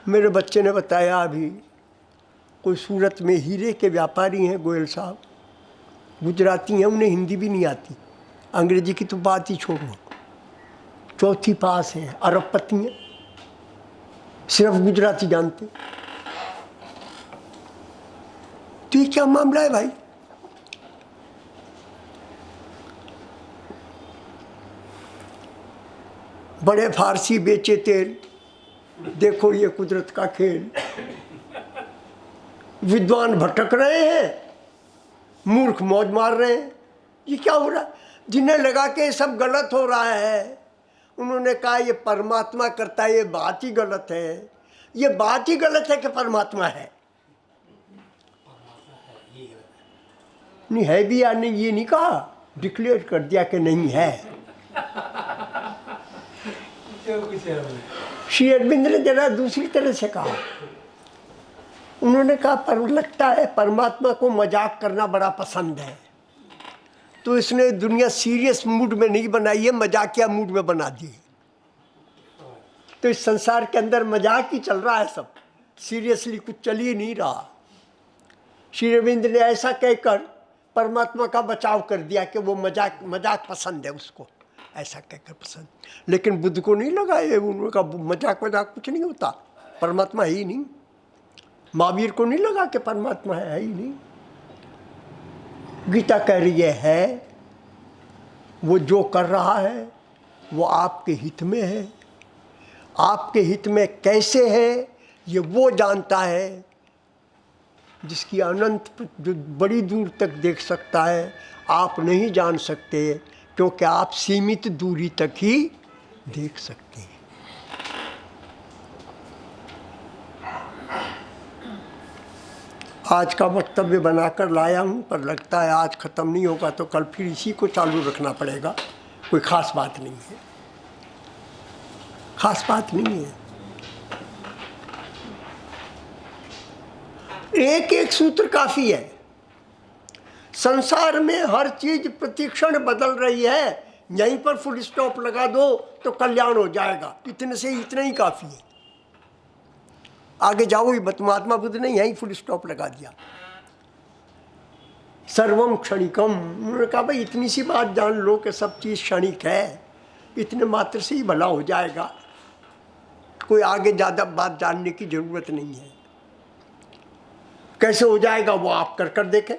मेरे बच्चे ने बताया अभी, कोई सूरत में हीरे के व्यापारी हैं गोयल साहब, गुजराती हैं, उन्हें हिंदी भी नहीं आती, अंग्रेजी की तो बात ही छोड़ो, चौथी पास हैं, अरबपति हैं, सिर्फ गुजराती जानते। तो ये क्या मामला है भाई? बड़े फारसी बेचे तेल, देखो ये कुदरत का खेल। विद्वान भटक रहे हैं, मूर्ख मौज मार रहे हैं। ये क्या हो रहा है? जिन्हें लगा के सब गलत हो रहा है, उन्होंने कहा ये परमात्मा करता है, ये बात ही गलत है। ये बात ही गलत है कि परमात्मा है। नहीं है भी या नहीं ये नहीं कहा, डिक्लेयर कर दिया कि नहीं है। श्री अरविंद ने जरा दूसरी तरह से कहा। उन्होंने कहा पर लगता है परमात्मा को मजाक करना बड़ा पसंद है, तो इसने दुनिया सीरियस मूड में नहीं बनाई है, मजाकिया मूड में बना दी। तो इस संसार के अंदर मजाक ही चल रहा है, सब सीरियसली कुछ चल ही नहीं रहा। श्री अरविंद ने ऐसा कहकर परमात्मा का बचाव कर दिया कि वो मजाक पसंद है उसको, ऐसा कहकर पसंद। लेकिन बुद्ध को नहीं लगा ये, उनका मजाक कुछ नहीं होता, परमात्मा है ही नहीं। महावीर को नहीं लगा कि परमात्मा है ही नहीं। गीता कह रही है वो जो कर रहा है वो आपके हित में है। आपके हित में कैसे है ये वो जानता है जिसकी अनंत, जो बड़ी दूर तक देख सकता है। आप नहीं जान सकते क्योंकि आप सीमित दूरी तक ही देख सकते हैं। आज का वक्तव्य बनाकर लाया हूँ, पर लगता है आज ख़त्म नहीं होगा तो कल फिर इसी को चालू रखना पड़ेगा। कोई ख़ास बात नहीं है, ख़ास बात नहीं है। एक एक सूत्र काफ़ी है। संसार में हर चीज़ प्रतिक्षण बदल रही है, यहीं पर फुल स्टॉप लगा दो तो कल्याण हो जाएगा। इतने से इतना ही काफ़ी है, आगे जाओ ही मत। महात्मा बुद्ध ने यहीं फुल स्टॉप लगा दिया। सर्वम क्षणिकम, उन्होंने कहा भाई इतनी सी बात जान लो कि सब चीज़ क्षणिक है, इतने मात्र से ही भला हो जाएगा। कोई आगे ज़्यादा बात जानने की ज़रूरत नहीं है। कैसे हो जाएगा वो आप कर कर देखें।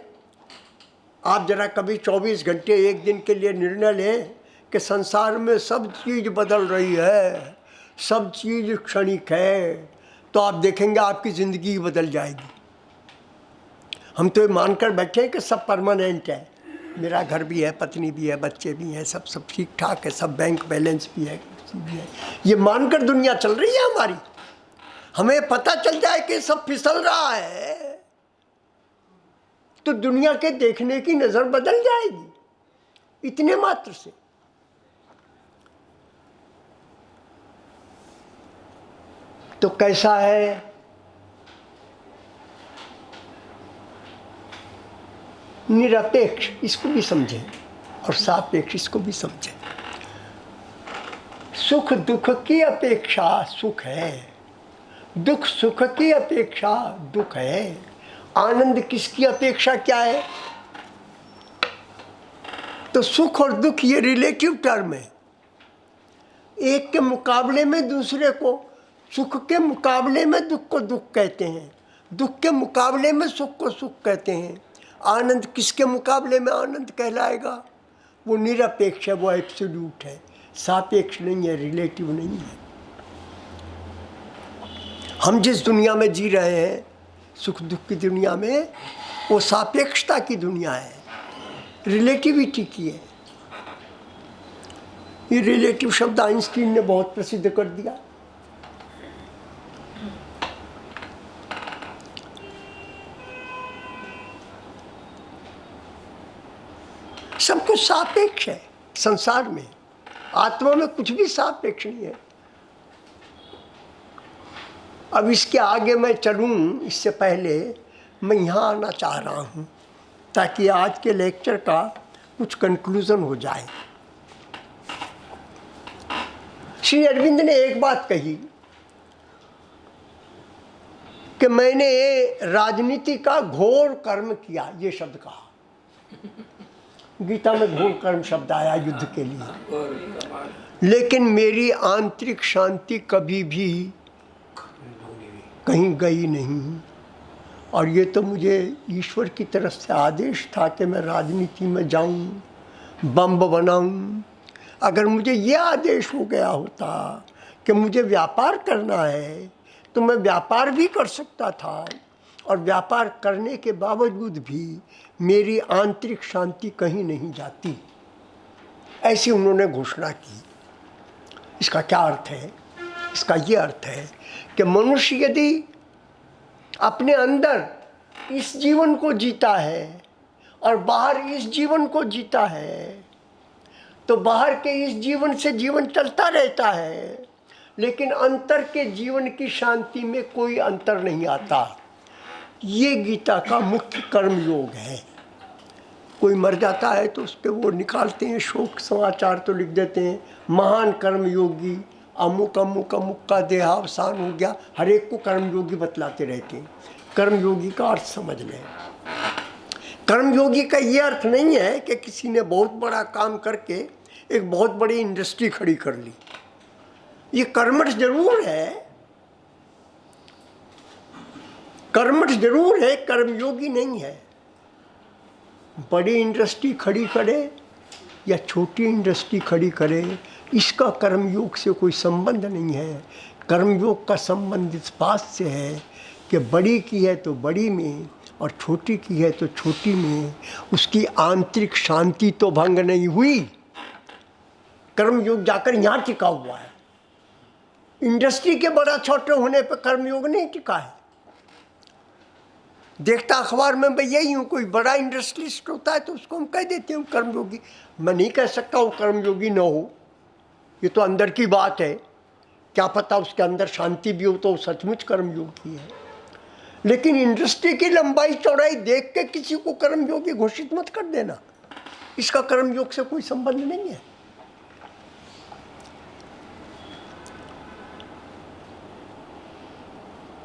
आप जरा कभी 24 घंटे एक दिन के लिए निर्णय लें कि संसार में सब चीज़ बदल रही है, सब चीज़ क्षणिक है, तो आप देखेंगे आपकी ज़िंदगी बदल जाएगी। हम तो ये मानकर बैठे हैं कि सब परमानेंट है, मेरा घर भी है, पत्नी भी है, बच्चे भी हैं, सब ठीक ठाक है, सब बैंक बैलेंस भी है, ये मानकर दुनिया चल रही है हमारी। हमें पता चल जाए कि सब फिसल रहा है तो दुनिया के देखने की नज़र बदल जाएगी, इतने मात्र से। तो कैसा है? निरपेक्ष, इसको भी समझें, और सापेक्ष, इसको भी समझें। सुख दुख की अपेक्षा सुख है, दुख सुख की अपेक्षा दुख है। आनंद किसकी अपेक्षा क्या है? तो सुख और दुख ये रिलेटिव टर्म है। एक के मुकाबले में दूसरे को, सुख के मुकाबले में दुख को दुख कहते हैं, दुख के मुकाबले में सुख को सुख कहते हैं। आनंद किसके मुकाबले में आनंद कहलाएगा? वो निरपेक्ष है, वो एब्सोल्यूट है, सापेक्ष नहीं है, रिलेटिव नहीं है। हम जिस दुनिया में जी रहे हैं, सुख दुख की दुनिया में, वो सापेक्षता की दुनिया है, रिलेटिविटी की है। ये रिलेटिव शब्द आइंस्टीन ने बहुत प्रसिद्ध कर दिया। सब कुछ सापेक्ष है संसार में, आत्मा में कुछ भी सापेक्ष नहीं है। अब इसके आगे मैं चलूँ, इससे पहले मैं यहाँ आना चाह रहा हूँ ताकि आज के लेक्चर का कुछ कंक्लूजन हो जाए। श्री अरविंद ने एक बात कही कि मैंने राजनीति का घोर कर्म किया, ये शब्द कहा। गीता में घोर कर्म शब्द आया युद्ध के लिए, लेकिन मेरी आंतरिक शांति कभी भी कहीं गई नहीं। और ये तो मुझे ईश्वर की तरफ से आदेश था कि मैं राजनीति में जाऊं, बम बनाऊं। अगर मुझे ये आदेश हो गया होता कि मुझे व्यापार करना है तो मैं व्यापार भी कर सकता था, और व्यापार करने के बावजूद भी मेरी आंतरिक शांति कहीं नहीं जाती, ऐसी उन्होंने घोषणा की। इसका क्या अर्थ है? इसका ये अर्थ है कि मनुष्य यदि अपने अंदर इस जीवन को जीता है और बाहर इस जीवन को जीता है, तो बाहर के इस जीवन से जीवन चलता रहता है, लेकिन अंतर के जीवन की शांति में कोई अंतर नहीं आता। ये गीता का मुख्य कर्म योग है। कोई मर जाता है तो उस पर वो निकालते हैं शोक समाचार, तो लिख देते हैं महान कर्म योगी, अमुक अमुक अमुक का देहावसान हो गया। हर एक को कर्म योगी बतलाते रहते हैं। कर्म योगी का अर्थ समझ लें। कर्म योगी का ये अर्थ नहीं है कि किसी ने बहुत बड़ा काम करके एक बहुत बड़ी इंडस्ट्री खड़ी कर ली। ये कर्मठ जरूर है, कर्मठ जरूर है, कर्मयोगी नहीं है। बड़ी इंडस्ट्री खड़ी करे या छोटी इंडस्ट्री खड़ी करे, इसका कर्मयोग से कोई संबंध नहीं है। कर्मयोग का संबंध इस बात से है कि बड़ी की है तो बड़ी में और छोटी की है तो छोटी में उसकी आंतरिक शांति तो भंग नहीं हुई। कर्मयोग जाकर यहाँ टिका हुआ है। इंडस्ट्री के बड़ा छोटे होने पर कर्मयोग नहीं टिका है। देखता अखबार में मैं यही हूँ, कोई बड़ा इंडस्ट्रियलिस्ट होता है तो उसको हम कह देते हैं कर्मयोगी। मैं नहीं कह सकता वो कर्मयोगी न हो, ये तो अंदर की बात है, क्या पता उसके अंदर शांति भी हो तो वो सचमुच कर्मयोगी है। लेकिन इंडस्ट्री की लंबाई चौड़ाई देख के किसी को कर्मयोगी घोषित मत कर देना, इसका कर्मयोग से कोई संबंध नहीं है।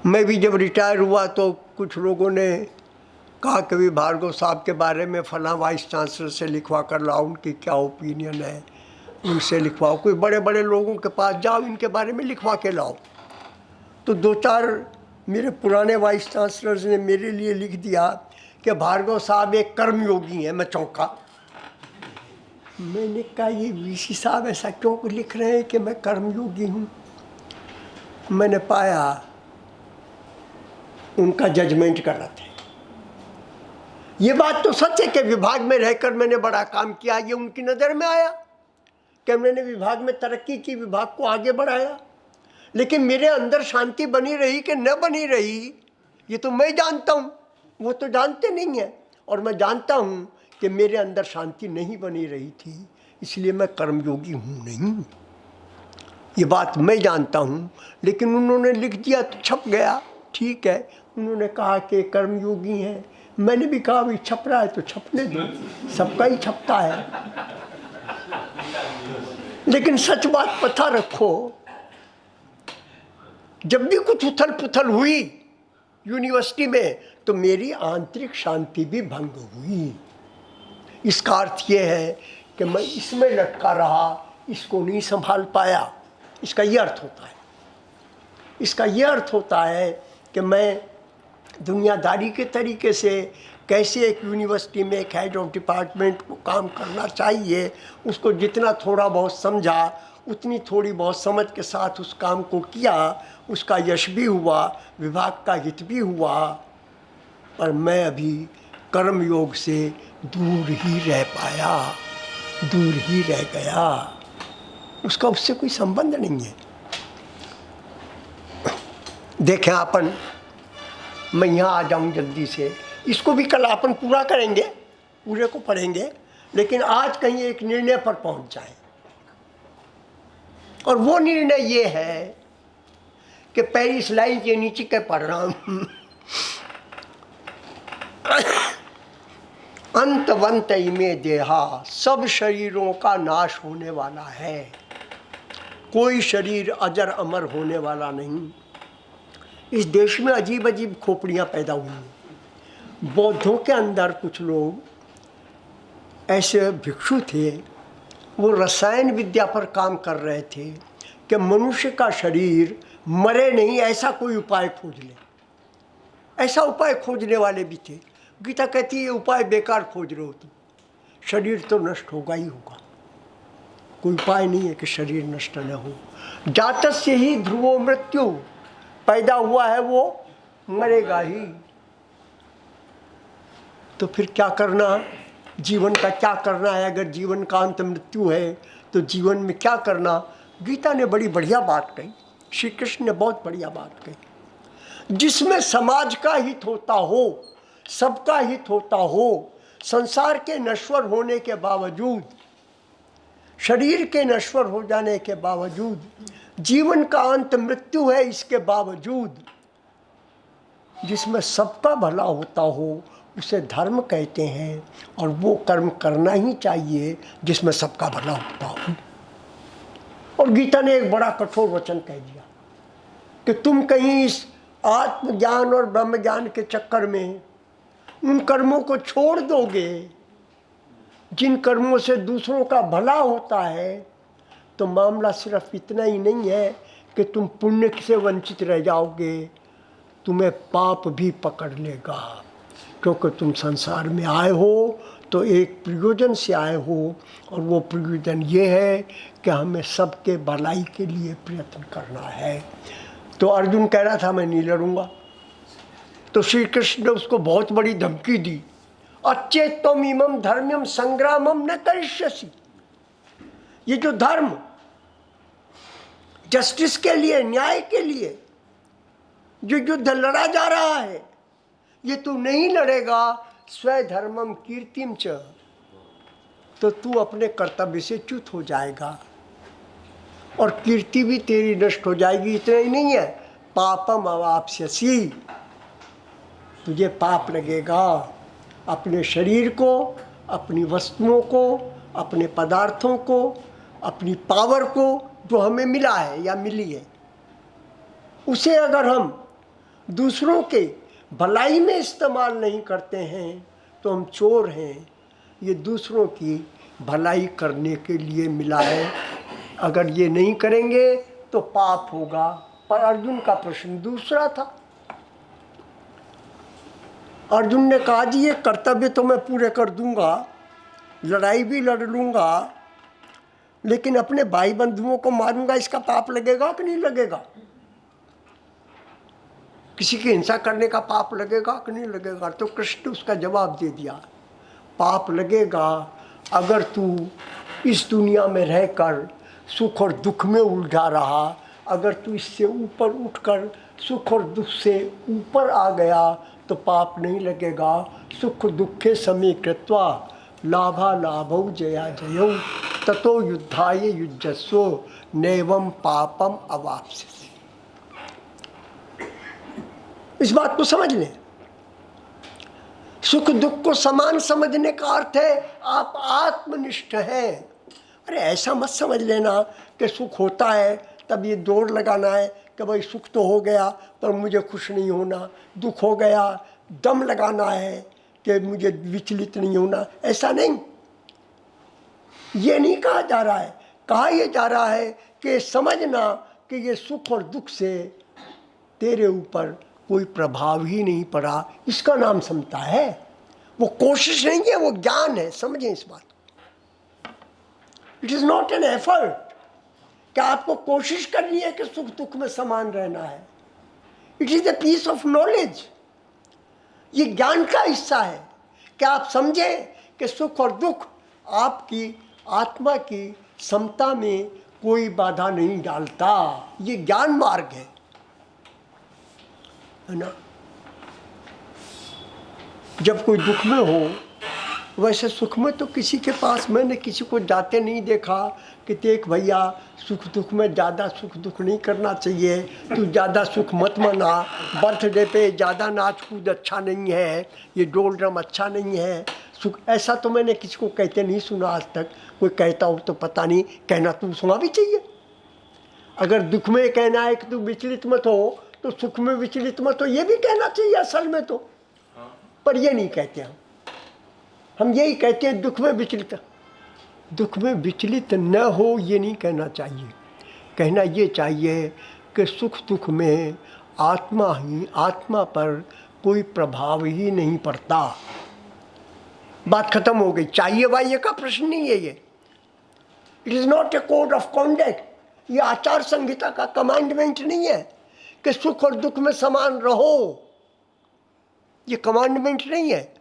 मैं भी जब रिटायर हुआ तो कुछ लोगों ने कहा कि भी भार्गव साहब के बारे में फला वाइस चांसलर से लिखवा कर लाओ, उनकी क्या ओपिनियन है, उनसे लिखवाओ, कोई बड़े बड़े लोगों के पास जाओ, इनके बारे में लिखवा के लाओ। तो 2-4 मेरे पुराने वाइस चांसलर्स ने मेरे लिए लिख दिया कि भार्गव साहब एक कर्मयोगी हैं। मैं चौंका, मैंने कहा ये वीसी साहब ऐसा क्यों लिख रहे हैं कि मैं कर्मयोगी हूँ। मैंने पाया उनका जजमेंट गलत है। ये बात तो सच है कि विभाग में रहकर मैंने बड़ा काम किया, ये उनकी नज़र में आया कि मैंने विभाग में तरक्की की, विभाग को आगे बढ़ाया, लेकिन मेरे अंदर शांति बनी रही कि न बनी रही ये तो मैं जानता हूँ, वो तो जानते नहीं हैं। और मैं जानता हूँ कि मेरे अंदर शांति नहीं बनी रही थी, इसलिए मैं कर्मयोगी हूँ नहीं, ये बात मैं जानता हूँ। लेकिन उन्होंने लिख दिया तो छप गया, ठीक है। उन्होंने कहा कि कर्मयोगी हैं, मैंने भी कहा भाई छप रहा है तो छपने दो, सबका ही छपता है। लेकिन सच बात पता रखो, जब भी कुछ उथल पुथल हुई यूनिवर्सिटी में तो मेरी आंतरिक शांति भी भंग हुई। इसका अर्थ ये है कि मैं इसमें लटका रहा, इसको नहीं संभाल पाया। इसका ये अर्थ होता है, इसका ये अर्थ होता है कि मैं दुनियादारी के तरीके से कैसे एक यूनिवर्सिटी में एक हेड ऑफ डिपार्टमेंट को काम करना चाहिए, उसको जितना थोड़ा बहुत समझा, उतनी थोड़ी बहुत समझ के साथ उस काम को किया, उसका यश भी हुआ, विभाग का हित भी हुआ। पर मैं अभी कर्मयोग से दूर ही रह पाया, दूर ही रह गया, उसका उससे कोई संबंध नहीं है। देखें अपन, मैं यहाँ आ जाऊँ जल्दी से, इसको भी कल अपन पूरा करेंगे, पूरे को पढ़ेंगे, लेकिन आज कहीं एक निर्णय पर पहुँच जाएं। और वो निर्णय ये है कि पेरिस लाइन के नीचे के पढ़ रहा हूँ, अंतवंत इमे देहा, सब शरीरों का नाश होने वाला है, कोई शरीर अजर अमर होने वाला नहीं। इस देश में अजीब अजीब खोपड़ियाँ पैदा हुई हैं। बौद्धों के अंदर कुछ लोग ऐसे भिक्षु थे, वो रसायन विद्या पर काम कर रहे थे कि मनुष्य का शरीर मरे नहीं, ऐसा कोई उपाय खोज ले। ऐसा उपाय खोजने वाले भी थे। गीता कहती है ये उपाय बेकार खोज रहे हो तुम, शरीर तो नष्ट होगा ही होगा, कोई उपाय नहीं है कि शरीर नष्ट न हो। जातस्य ही ध्रुवो मृत्यु, पैदा हुआ है वो मरेगा ही। तो फिर क्या करना, जीवन का क्या करना है? अगर जीवन का अंत मृत्यु है तो जीवन में क्या करना? गीता ने बड़ी बढ़िया बात कही, श्री कृष्ण ने बहुत बढ़िया बात कही। जिसमें समाज का हित होता हो, सबका हित होता हो, संसार के नश्वर होने के बावजूद, शरीर के नश्वर हो जाने के बावजूद, जीवन का अंत मृत्यु है इसके बावजूद, जिसमें सबका भला होता हो उसे धर्म कहते हैं। और वो कर्म करना ही चाहिए जिसमें सबका भला होता हो। और गीता ने एक बड़ा कठोर वचन कह दिया कि तुम कहीं इस आत्मज्ञान और ब्रह्म ज्ञान के चक्कर में उन कर्मों को छोड़ दोगे जिन कर्मों से दूसरों का भला होता है, तो मामला सिर्फ इतना ही नहीं है कि तुम पुण्य से वंचित रह जाओगे, तुम्हें पाप भी पकड़ लेगा। क्योंकि तुम संसार में आए हो तो एक प्रयोजन से आए हो, और वो प्रयोजन ये है कि हमें सबके भलाई के लिए प्रयत्न करना है। तो अर्जुन कह रहा था मैं नहीं लड़ूंगा, तो श्री कृष्ण ने उसको बहुत बड़ी धमकी दी, अच्छेत्तम इमं धर्म्यम संग्रामम न करिष्यसि। ये जो धर्म, जस्टिस के लिए, न्याय के लिए जो युद्ध लड़ा जा रहा है, ये तू नहीं लड़ेगा स्वधर्मम कीर्तिम च, तो तू अपने कर्तव्य से च्युत हो जाएगा और कीर्ति भी तेरी नष्ट हो जाएगी। इतना ही नहीं है, पापम अवाप्स्यसि, तुझे पाप लगेगा अपने शरीर को, अपनी वस्तुओं को, अपने पदार्थों को, अपनी पावर को जो हमें मिला है या मिली है, उसे अगर हम दूसरों के भलाई में इस्तेमाल नहीं करते हैं तो हम चोर हैं। ये दूसरों की भलाई करने के लिए मिला है, अगर ये नहीं करेंगे तो पाप होगा। पर अर्जुन का प्रश्न दूसरा था। अर्जुन ने कहा जी ये कर्तव्य तो मैं पूरे कर दूंगा, लड़ाई भी लड़ लूंगा, लेकिन अपने भाई बंधुओं को मारूंगा, इसका पाप लगेगा कि नहीं लगेगा? किसी की हिंसा करने का पाप लगेगा कि नहीं लगेगा? तो कृष्ण ने उसका जवाब दे दिया, पाप लगेगा अगर तू इस दुनिया में रहकर सुख और दुख में उलझा रहा, अगर तू इससे ऊपर उठकर सुख और दुख से ऊपर आ गया तो पाप नहीं लगेगा। सुख दुखे समे कृत्वा लाभा लाभौ जया जयौ ततो युद्धाय युज्यस्व नैवं पापम अवाप्स्यसि। इस बात को समझ लें। सुख दुख को समान समझने का अर्थ है आप आत्मनिष्ठ हैं। अरे ऐसा मत समझ लेना कि सुख होता है तब ये दौड़ लगाना है कि भाई सुख तो हो गया पर मुझे खुश नहीं होना, दुख हो गया दम लगाना है कि मुझे विचलित नहीं होना। ऐसा नहीं, ये नहीं कहा जा रहा है। कहा यह जा रहा है कि समझना कि ये सुख और दुख से तेरे ऊपर कोई प्रभाव ही नहीं पड़ा, इसका नाम समता है। वो कोशिश नहीं है, वो ज्ञान है। समझें इस बात को। It is not an effort कि आपको कोशिश करनी है कि सुख दुख में समान रहना है। It is the piece of knowledge. ये ज्ञान का हिस्सा है कि आप समझें कि सुख और दुख आपकी आत्मा की समता में कोई बाधा नहीं डालता। ये ज्ञान मार्ग है ना। जब कोई दुख में हो, वैसे सुख में तो किसी के पास मैंने किसी को जाते नहीं देखा कि देख भैया सुख दुख में ज़्यादा सुख दुख नहीं करना चाहिए, तू ज़्यादा सुख मत मना, बर्थडे पे ज़्यादा नाच कूद अच्छा नहीं है, ये डोल ड्रम अच्छा नहीं है, सुख। ऐसा तो मैंने किसी को कहते नहीं सुना आज तक। कोई कहता हो तो पता नहीं, कहना तो सुना भी चाहिए। अगर दुख में कहना है कि तू विचलित मत हो तो सुख में विचलित मत हो, ये भी कहना चाहिए असल में तो। पर ये नहीं कहते हम यही कहते हैं दुख में विचलित। दुख में विचलित न हो ये नहीं कहना चाहिए। कहना ये चाहिए कि सुख दुख में आत्मा पर कोई प्रभाव ही नहीं पड़ता। बात खत्म हो गई। चाहिए वाह्य का प्रश्न नहीं है ये। It is not a code of conduct. ये आचार संहिता का कमांडमेंट नहीं है कि सुख और दुख में समान रहो। ये कमांडमेंट नहीं है,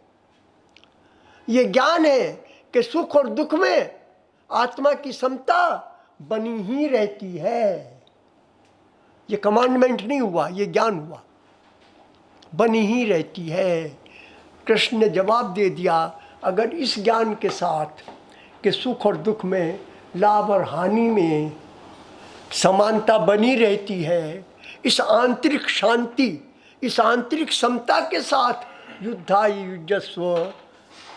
ये ज्ञान है कि सुख और दुख में आत्मा की समता बनी ही रहती है। ये कमांडमेंट नहीं हुआ, ये ज्ञान हुआ। बनी ही रहती है। कृष्ण ने जवाब दे दिया, अगर इस ज्ञान के साथ कि सुख और दुख में, लाभ और हानि में समानता बनी रहती है, इस आंतरिक शांति, इस आंतरिक समता के साथ युद्धाय युज्यस्व,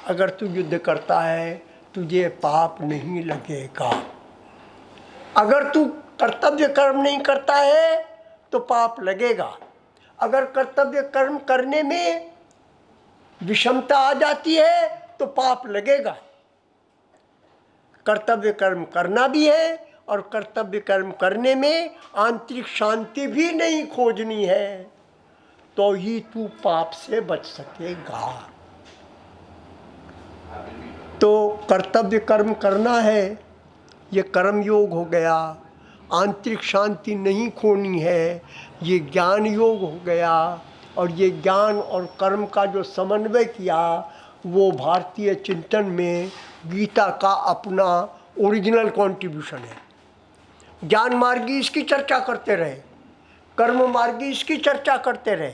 अगर तू युद्ध करता है तुझे पाप नहीं लगेगा। अगर तू कर्तव्य कर्म नहीं करता है तो पाप लगेगा। अगर कर्तव्य कर्म करने में विषमता आ जाती है तो पाप लगेगा। कर्तव्य कर्म करना भी है और कर्तव्य कर्म करने में आंतरिक शांति भी नहीं खोजनी है तो ही तू पाप से बच सकेगा। तो कर्तव्य कर्म करना है, ये कर्म योग हो गया। आंतरिक शांति नहीं खोनी है, ये ज्ञान योग हो गया। और ये ज्ञान और कर्म का जो समन्वय किया वो भारतीय चिंतन में गीता का अपना ओरिजिनल कंट्रीब्यूशन है। ज्ञान मार्गी इसकी चर्चा करते रहे, कर्म मार्गी इसकी चर्चा करते रहे।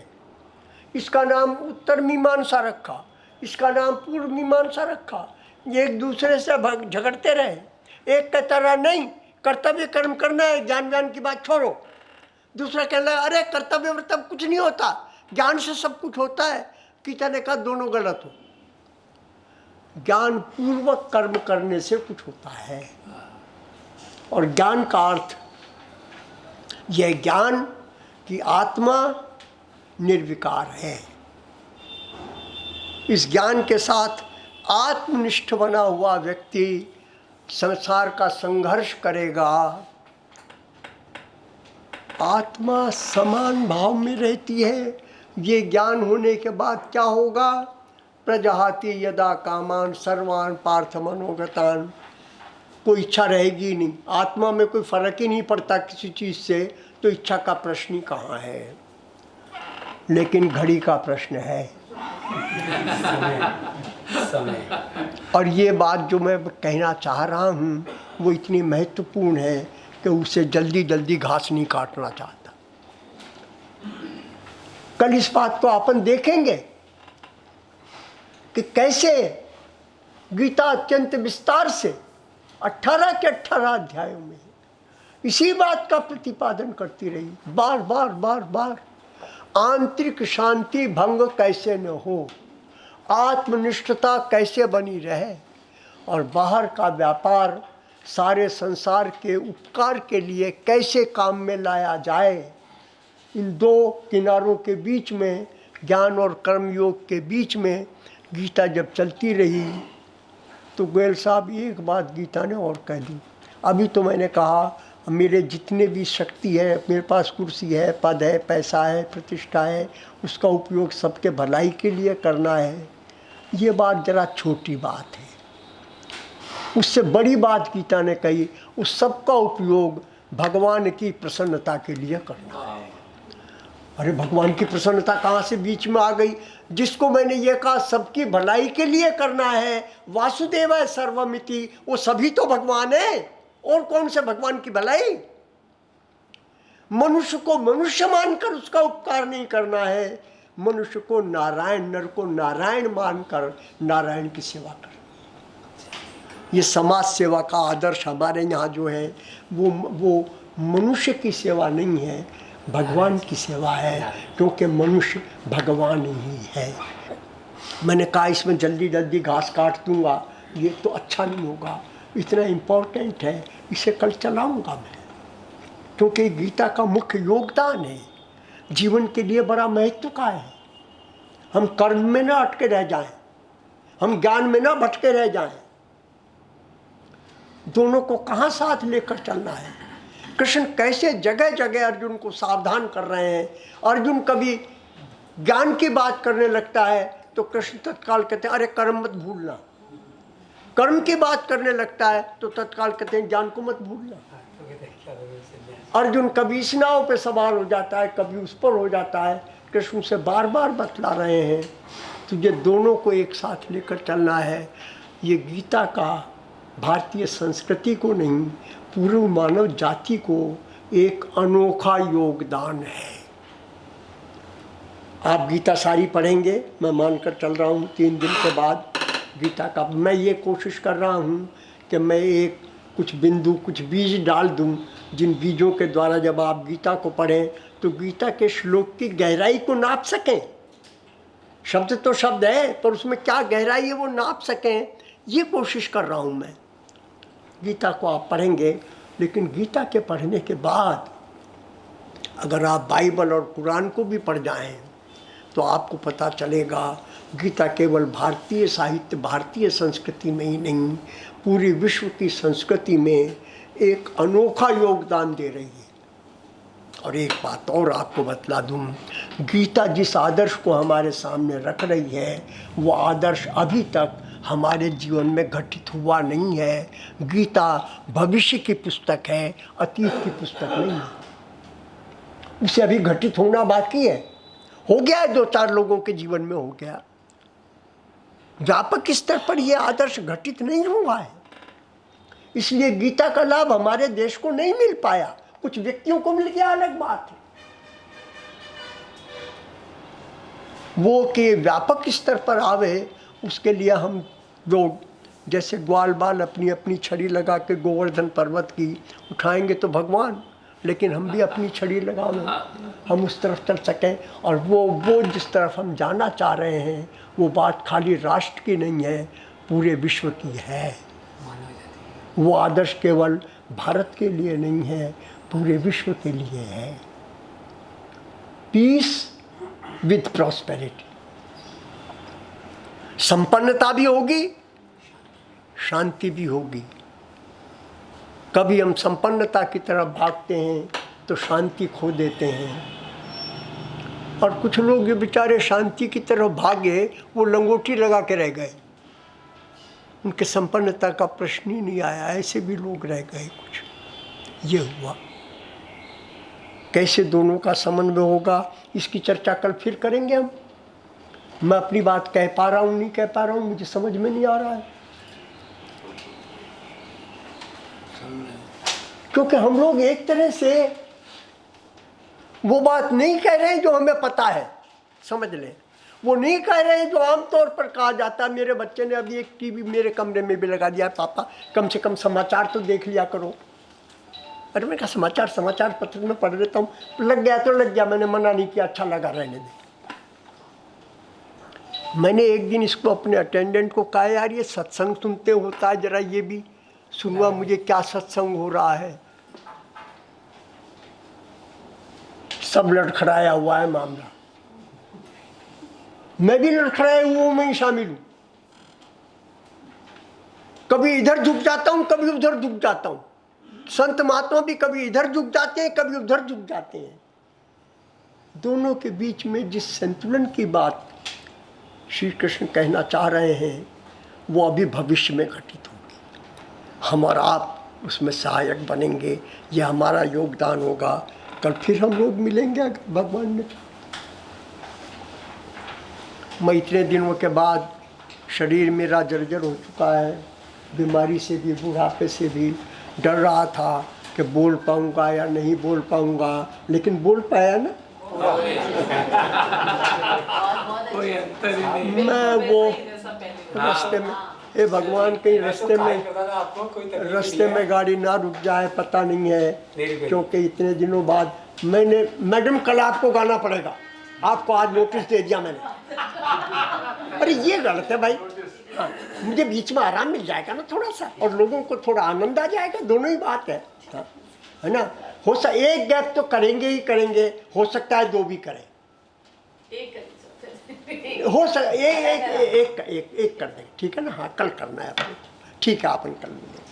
इसका नाम उत्तर मीमांसा रखा, इसका नाम पूर्व मीमांसा रखा। ये एक दूसरे से झगड़ते रहे। एक कहता रहा नहीं कर्तव्य कर्म करना है, ज्ञान व्यान की बात छोड़ो। दूसरा कहने लगा अरे कर्तव्य वर्तव्य कुछ नहीं होता, ज्ञान से सब कुछ होता है। गीता ने कहा दोनों गलत हो। ज्ञान पूर्वक कर्म करने से कुछ होता है, और ज्ञान का अर्थ यह ज्ञान कि आत्मा निर्विकार है। इस ज्ञान के साथ आत्मनिष्ठ बना हुआ व्यक्ति संसार का संघर्ष करेगा। आत्मा समान भाव में रहती है। ये ज्ञान होने के बाद क्या होगा? प्रजहाति यदा कामान सर्वान पार्थ मनोगतान। कोई इच्छा रहेगी नहीं, आत्मा में कोई फर्क ही नहीं पड़ता किसी चीज़ से, तो इच्छा का प्रश्न ही कहाँ है। लेकिन घड़ी का प्रश्न है। और ये बात जो मैं कहना चाह रहा हूँ वो इतनी महत्वपूर्ण है कि उसे जल्दी जल्दी घास नहीं काटना चाहता। कल इस बात को अपन देखेंगे कि कैसे गीता अत्यंत विस्तार से 18 के 18 अध्यायों में इसी बात का प्रतिपादन करती रही, बार बार बार बार। आंतरिक शांति भंग कैसे न हो, आत्मनिष्ठता कैसे बनी रहे, और बाहर का व्यापार सारे संसार के उपकार के लिए कैसे काम में लाया जाए। इन दो किनारों के बीच में, ज्ञान और कर्म योग के बीच में गीता जब चलती रही तो गोयल साहब एक बात गीता ने और कह दी। अभी तो मैंने कहा मेरे जितने भी शक्ति है, मेरे पास कुर्सी है, पद है, पैसा है, प्रतिष्ठा है, उसका उपयोग सबके भलाई के लिए करना है। ये बात जरा छोटी बात है। उससे बड़ी बात गीता ने कही, उस सब का उपयोग भगवान की प्रसन्नता के लिए करना है। अरे भगवान की प्रसन्नता कहाँ से बीच में आ गई? जिसको मैंने ये कहा सबकी भलाई के लिए करना है, वासुदेवाय सर्वमिति, वो सभी तो भगवान है। और कौन से भगवान की भलाई? मनुष्य को मनुष्य मानकर उसका उपकार नहीं करना है, मनुष्य को नारायण, नर को नारायण मानकर नारायण की सेवा करनी। ये समाज सेवा का आदर्श हमारे यहाँ जो है वो मनुष्य की सेवा नहीं है, भगवान की सेवा है, क्योंकि मनुष्य भगवान ही है। मैंने कहा इसमें जल्दी जल्दी घास काट दूंगा, ये तो अच्छा नहीं होगा। इतना इम्पोर्टेंट है, इसे कल चलाऊंगा मैं, क्योंकि गीता का मुख्य योगदान है, जीवन के लिए बड़ा महत्व का है। हम कर्म में ना अटके रह जाएं, हम ज्ञान में ना भटके रह जाएं। दोनों को कहाँ साथ लेकर चलना है। कृष्ण कैसे जगह जगह अर्जुन को सावधान कर रहे हैं। अर्जुन कभी ज्ञान की बात करने लगता है तो कृष्ण तत्काल कहते हैं अरे कर्म मत भूलना। कर्म की बात करने लगता है तो तत्काल कहते हैं ज्ञान को मत भूलना। अर्जुन कभी इस नाव पे सवार हो जाता है, कभी उस पर हो जाता है। कृष्ण से बार बार बतला रहे हैं तुझे दोनों को एक साथ लेकर चलना है। ये गीता का भारतीय संस्कृति को नहीं, पूर्व मानव जाति को एक अनोखा योगदान है। आप गीता सारी पढ़ेंगे, मैं मानकर चल रहा हूँ 3 दिन के बाद गीता का। मैं ये कोशिश कर रहा हूँ कि मैं एक कुछ बिंदु, कुछ बीज डाल दूँ, जिन बीजों के द्वारा जब आप गीता को पढ़ें तो गीता के श्लोक की गहराई को नाप सकें। शब्द तो शब्द है, पर उसमें क्या गहराई है वो नाप सकें, ये कोशिश कर रहा हूँ मैं। गीता को आप पढ़ेंगे, लेकिन गीता के पढ़ने के बाद अगर आप बाइबल और कुरान को भी पढ़ जाएं तो आपको पता चलेगा गीता केवल भारतीय साहित्य, भारतीय संस्कृति में ही नहीं, पूरी विश्व की संस्कृति में एक अनोखा योगदान दे रही है। और एक बात और आपको बतला दूं, गीता जिस आदर्श को हमारे सामने रख रही है वो आदर्श अभी तक हमारे जीवन में घटित हुआ नहीं है। गीता भविष्य की पुस्तक है, अतीत की पुस्तक नहीं है। उसे अभी घटित होना बाकी है। हो गया है, 2-4 लोगों के जीवन में हो गया। व्यापक स्तर पर यह आदर्श घटित नहीं हुआ है, इसलिए गीता का लाभ हमारे देश को नहीं मिल पाया। कुछ व्यक्तियों को मिल गया, अलग बात है। वो कि व्यापक स्तर पर आवे, उसके लिए हम लोग जैसे ग्वाल बाल अपनी अपनी छड़ी लगा के गोवर्धन पर्वत की उठाएंगे तो भगवान, लेकिन हम भी अपनी छड़ी लगावें, हम उस तरफ चल सकें। और वो जिस तरफ हम जाना चाह रहे हैं, वो बात खाली राष्ट्र की नहीं है, पूरे विश्व की है। वो आदर्श केवल भारत के लिए नहीं है, पूरे विश्व के लिए है। पीस विद प्रॉस्पेरिटी, संपन्नता भी होगी, शांति भी होगी। कभी हम संपन्नता की तरफ भागते हैं तो शांति खो देते हैं, और कुछ लोग ये बेचारे शांति की तरफ भागे, वो लंगोटी लगा के रह गए, उनके संपन्नता का प्रश्न ही नहीं आया। ऐसे भी लोग रह गए कुछ। ये हुआ। कैसे दोनों का समन्वय होगा, इसकी चर्चा कल फिर करेंगे हम। मैं अपनी बात कह पा रहा हूँ नहीं कह पा रहा हूँ, मुझे समझ में नहीं आ रहा है, क्योंकि हम लोग एक तरह से वो बात नहीं कह रहे हैं जो हमें पता है, समझ लें। वो नहीं कह रहे हैं जो आमतौर पर कहा जाता है। मेरे बच्चे ने अभी एक टीवी मेरे कमरे में भी लगा दिया, पापा कम से कम समाचार तो देख लिया करो। अरे मैं कहा समाचार पत्र में पढ़ लेता हूँ, लग गया तो लग गया, मैंने मना नहीं किया, अच्छा लगा, रहने दे। मैंने एक दिन इसको अपने अटेंडेंट को कहा, यार ये सत्संग सुनते होता है, जरा ये भी सुनवा मुझे क्या सत्संग हो रहा है। सब लड़खड़ाया हुआ है मामला, मैं भी लड़खड़ाए हुआ में ही शामिल हूं। कभी इधर झुक जाता हूं, कभी उधर झुक जाता हूं। संत महात्मा भी कभी इधर झुक जाते हैं, कभी उधर झुक जाते हैं। दोनों के बीच में जिस संतुलन की बात श्री कृष्ण कहना चाह रहे हैं, वो अभी भविष्य में घटित होगी। हम और आप उसमें सहायक बनेंगे, ये हमारा योगदान होगा। कल फिर हम लोग मिलेंगे अगर भगवान ने। मैं इतने दिनों के बाद, शरीर मेरा जर्जर हो चुका है, बीमारी से भी, बुढ़ापे से भी, डर रहा था कि बोल पाऊंगा या नहीं बोल पाऊंगा, लेकिन बोल पाया ना। मैं वो रास्ते में, हे भगवान कहीं रास्ते में गाड़ी ना रुक जाए, पता नहीं है, क्योंकि इतने दिनों बाद मैंने, मैडम कल आपको गाना पड़ेगा, आपको आज नोटिस दे दिया मैंने। अरे ये गलत है भाई। हाँ, मुझे बीच में आराम मिल जाएगा ना थोड़ा सा, और लोगों को थोड़ा आनंद आ जाएगा, दोनों ही बात है। हाँ, है ना। एक गैप तो करेंगे ही करेंगे, हो सकता है दो भी करें, हो सकता एक कर देंगे, ठीक है ना। हाँ, कल करना है आपको, ठीक है, अपन कल मिलेंगे।